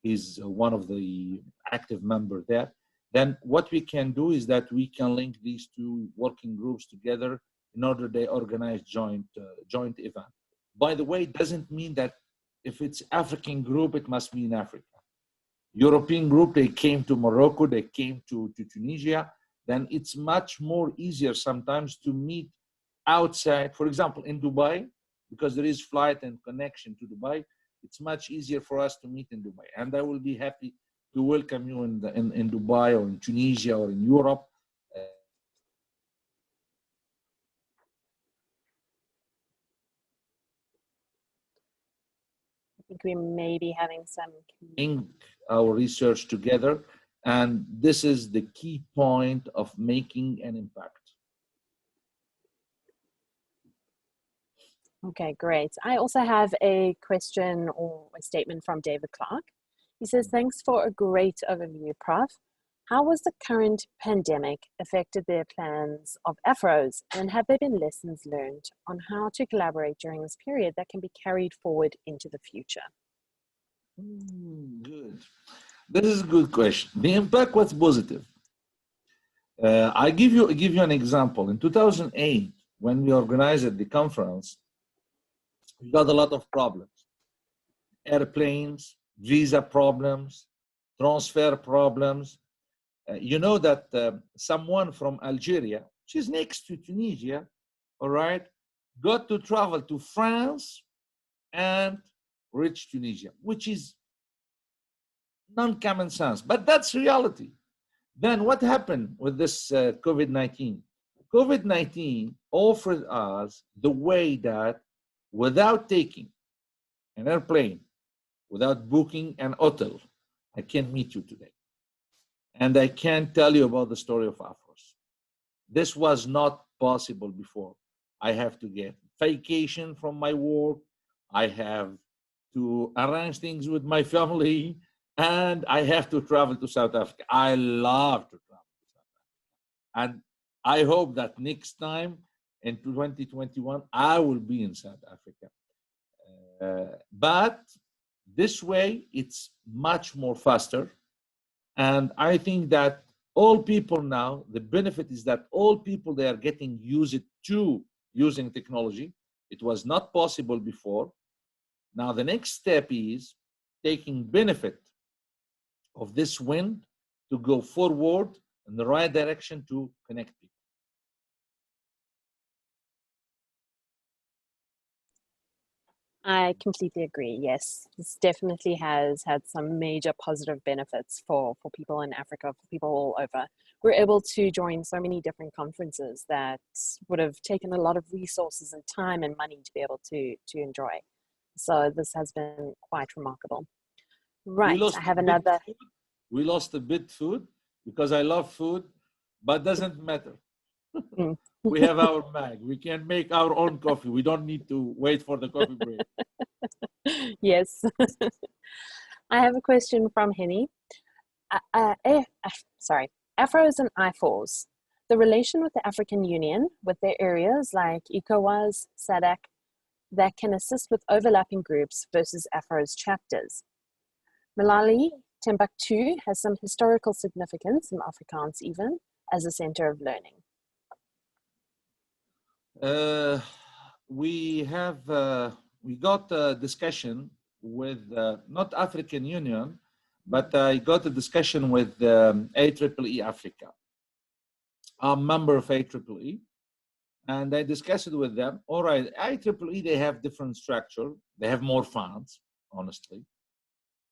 is one of the active members there. Then what we can do is that we can link these 2 working groups together in order they organize joint event. By the way, it doesn't mean that if it's African group, it must be in Africa. European group, they came to Morocco, they came to Tunisia, then it's much more easier sometimes to meet outside. For example, in Dubai, because there is flight and connection to Dubai, it's much easier for us to meet in Dubai. And I will be happy to welcome you in Dubai or in Tunisia or in Europe. I think we may be having some... Our research together, and this is the key point of making an impact. Okay, great. I also have a question or a statement from David Clark. He says, thanks for a great overview, Prof. How has the current pandemic affected their plans of Afros, and have there been lessons learned on how to collaborate during this period that can be carried forward into the future? Good. This is a good question. The impact was positive. I give you an example. In 2008, when we organized the conference, we got a lot of problems. Airplanes, visa problems, transfer problems. You know that someone from Algeria, she's next to Tunisia, all right, got to travel to France and reach Tunisia, which is non-common sense, but that's reality. Then what happened with this COVID-19? COVID-19 offered us the way that without taking an airplane, without booking an hotel, I can't meet you today. And I can't tell you about the story of Afros. This was not possible before. I have to get vacation from my work. I have to arrange things with my family, and I have to travel to South Africa. I love to travel to South Africa. And I hope that next time in 2021, I will be in South Africa. But this way, it's much more faster. And I think that all people now, the benefit is that all people, they are getting used to using technology. It was not possible before. Now, the next step is taking benefit of this wind to go forward in the right direction to connect people. I completely agree. Yes, this definitely has had some major positive benefits for people in Africa, for people all over. We're able to join so many different conferences that would have taken a lot of resources and time and money to be able to enjoy. So this has been quite remarkable. Right, I have another. We lost a bit food because I love food, but doesn't matter. We have our bag. We can make our own coffee. We don't need to wait for the coffee break. Yes. I have a question from Henny. Sorry, Afros and IFORs. The relation with the African Union, with their areas like ECOWAS, SADC, that can assist with overlapping groups versus Afro's chapters. Malali, Timbuktu has some historical significance in Afrikaans even, as a center of learning. We got a discussion with not African Union, but I got a discussion with AEEE Africa. I'm a member of AEEE, and I discussed it with them. All right, IEEE, they have different structure. They have more funds, honestly.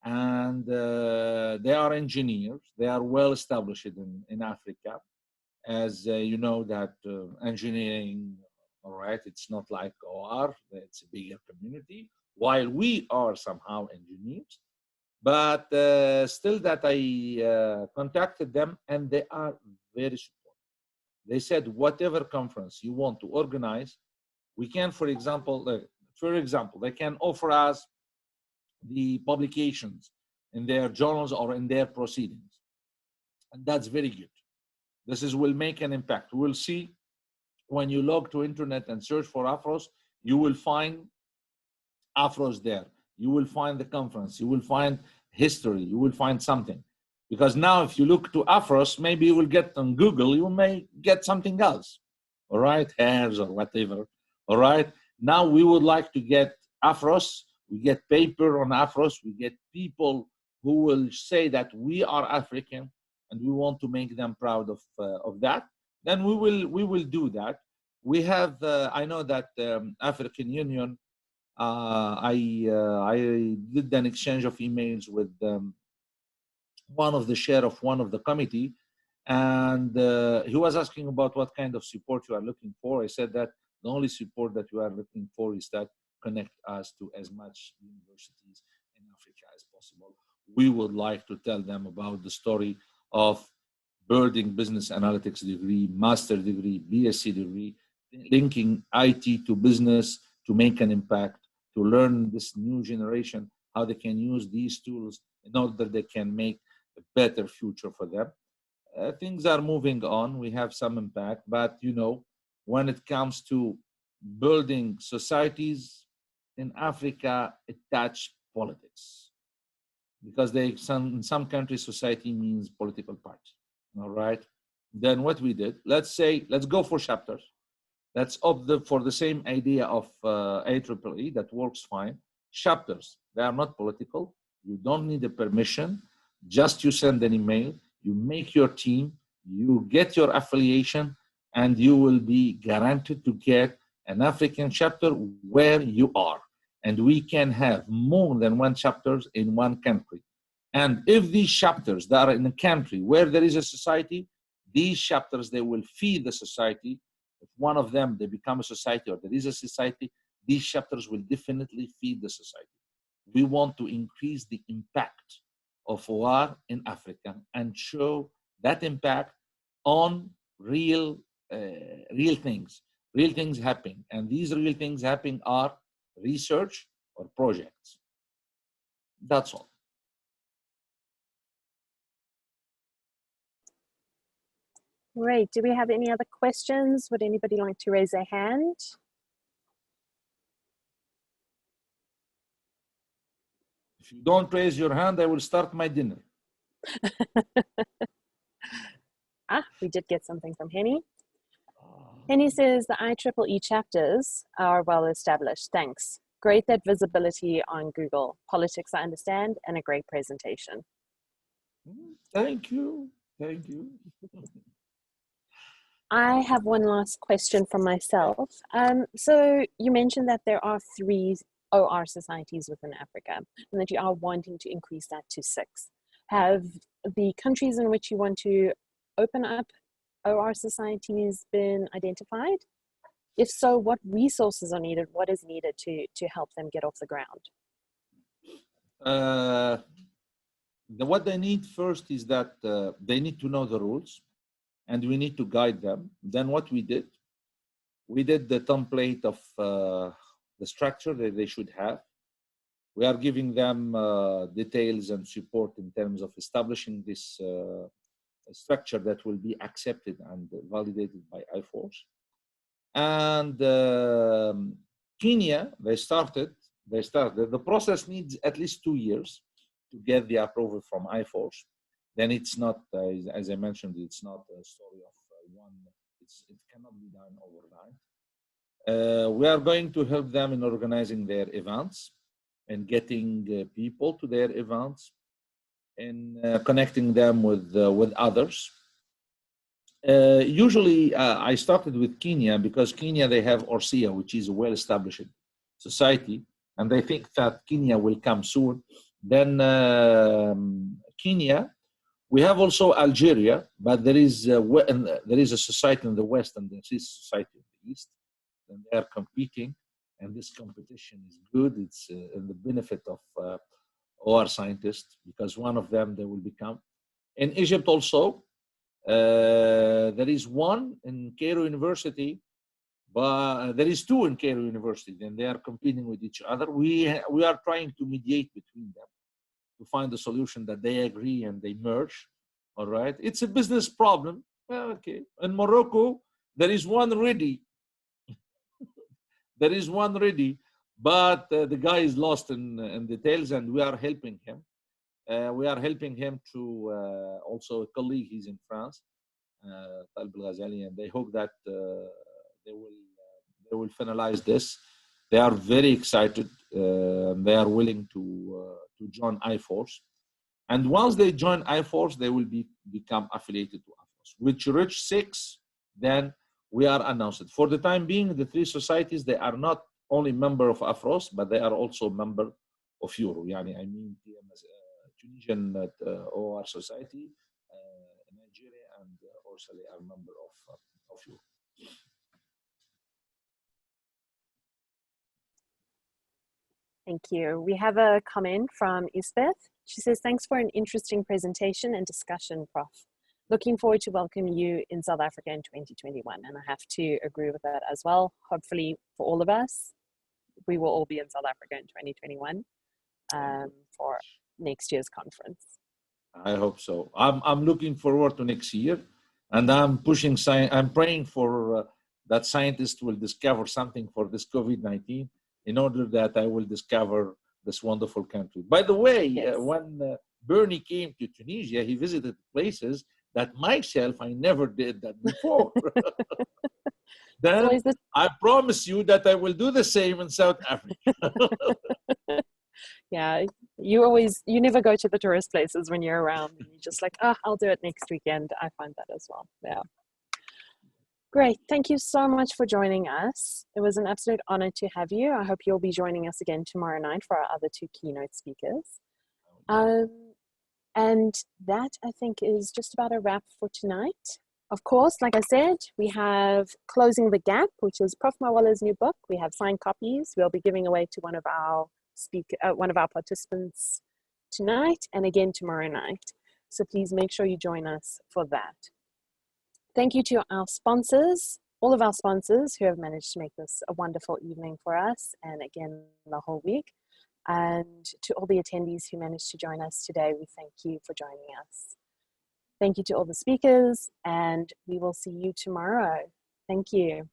And they are engineers. They are well established in Africa. As you know that engineering, all right, it's not like OR, it's a bigger community, while we are somehow engineers. But still that I contacted them, and they are very supportive. They said, whatever conference you want to organize, we can, for example, they can offer us the publications in their journals or in their proceedings. And that's very good. This will make an impact. We'll see when you log to internet and search for Afros, you will find Afros there. You will find the conference. You will find history. You will find something. Because now if you look to Afros, maybe you will get on Google, you may get something else. All right, hairs or whatever. All right, now we would like to get Afros. We get paper on Afros. We get people who will say that we are African, and we want to make them proud of that. Then we will do that. We have I know that African Union. I did an exchange of emails with one of the chair of one of the committee, and he was asking about what kind of support you are looking for. I said that the only support that you are looking for is that connect us to as much universities in Africa as possible. We would like to tell them about the story of building business analytics degree, master degree, BSc degree, linking IT to business to make an impact, to learn this new generation, how they can use these tools in order that they can make a better future for them. Things are moving on. We have some impact, but you know, when it comes to building societies in Africa, it touches politics. Because in some countries, society means political party. All right. Then what we did, let's go for chapters. Let's opt for the same idea of AEEE that works fine. Chapters, they are not political. You don't need a permission. Just you send an email, you make your team, you get your affiliation, and you will be guaranteed to get an African chapter where you are. And we can have more than one chapters in one country. And if these chapters that are in a country where there is a society, these chapters, they will feed the society. If one of them, they become a society or there is a society, these chapters will definitely feed the society. We want to increase the impact of OR in Africa and show that impact on real things happening. And these real things happening are research or projects. That's all. Great. Do we have any other questions? Would anybody like to raise their hand? If you don't raise your hand, I will start my dinner. We did get something from Henny. Henny says the IEEE chapters are well established. Thanks. Great that visibility on Google. Politics I understand, and a great presentation. Thank you. Thank you. I have one last question from myself. So you mentioned that there are 3 OR societies within Africa and that you are wanting to increase that to 6. Have the countries in which you want to open up OR societies been identified? If so, what resources are needed? What is needed to help them get off the ground? What they need first is that they need to know the rules, and we need to guide them. Then what we did the template of the structure that they should have. We are giving them details and support in terms of establishing this structure that will be accepted and validated by IFORS. And Kenya, they started. The process needs at least 2 years to get the approval from IFORS. Then it's not, as I mentioned, it's not a story of one, it cannot be done overnight. We are going to help them in organizing their events and getting people to their events and connecting them with others. Usually, I started with Kenya because Kenya, they have ORSSA, which is a well-established society, and I think that Kenya will come soon. Then Kenya, we have also Algeria, but there is a society in the West and there is a society in the East, and they are competing, and this competition is good. It's in the benefit of OR scientists, because one of them they will become. In Egypt also, there is one in Cairo University, but there is 2 in Cairo University, and they are competing with each other. We are trying to mediate between them to find a solution that they agree and they merge. All right, it's a business problem. Okay, in Morocco there is one ready. There is one ready, but the guy is lost in details, and we are helping him. We are helping him to also a colleague, he's in France, Talib Al-Ghazali, and they hope that they will finalize this. They are very excited. They are willing to join IFORS. And once they join IFORS, they will become affiliated to IFORS. Which reach 6, then we are announced. For the time being, the 3 societies, they are not only member of IFORS, but they are also member of Euro. I mean, Tunisian OR Society, Nigeria, and ORSSA, they are member of Euro. Thank you. We have a comment from Isbeth. She says, thanks for an interesting presentation and discussion, Prof. Looking forward to welcoming you in South Africa in 2021. And I have to agree with that as well. Hopefully for all of us, we will all be in South Africa in 2021 for next year's conference. I hope so. I'm looking forward to next year, and I'm pushing science. I'm praying for that scientists will discover something for this COVID-19 in order that I will discover this wonderful country. By the way, yes. When Bernie came to Tunisia, he visited places that myself, I never did that before. Then I promise you that I will do the same in South Africa. Yeah, you never go to the tourist places when you're around. And you're just like, I'll do it next weekend. I find that as well. Yeah. Great. Thank you so much for joining us. It was an absolute honor to have you. I hope you'll be joining us again tomorrow night for our other 2 keynote speakers. And that, I think, is just about a wrap for tonight. Of course, like I said, we have Closing the Gap, which is Prof Mawala's new book. We have signed copies. We'll be giving away to one of our one of our participants tonight and again tomorrow night. So please make sure you join us for that. Thank you to our sponsors, all of our sponsors who have managed to make this a wonderful evening for us, and again the whole week. And to all the attendees who managed to join us today, we thank you for joining us. Thank you to all the speakers, and we will see you tomorrow. Thank you.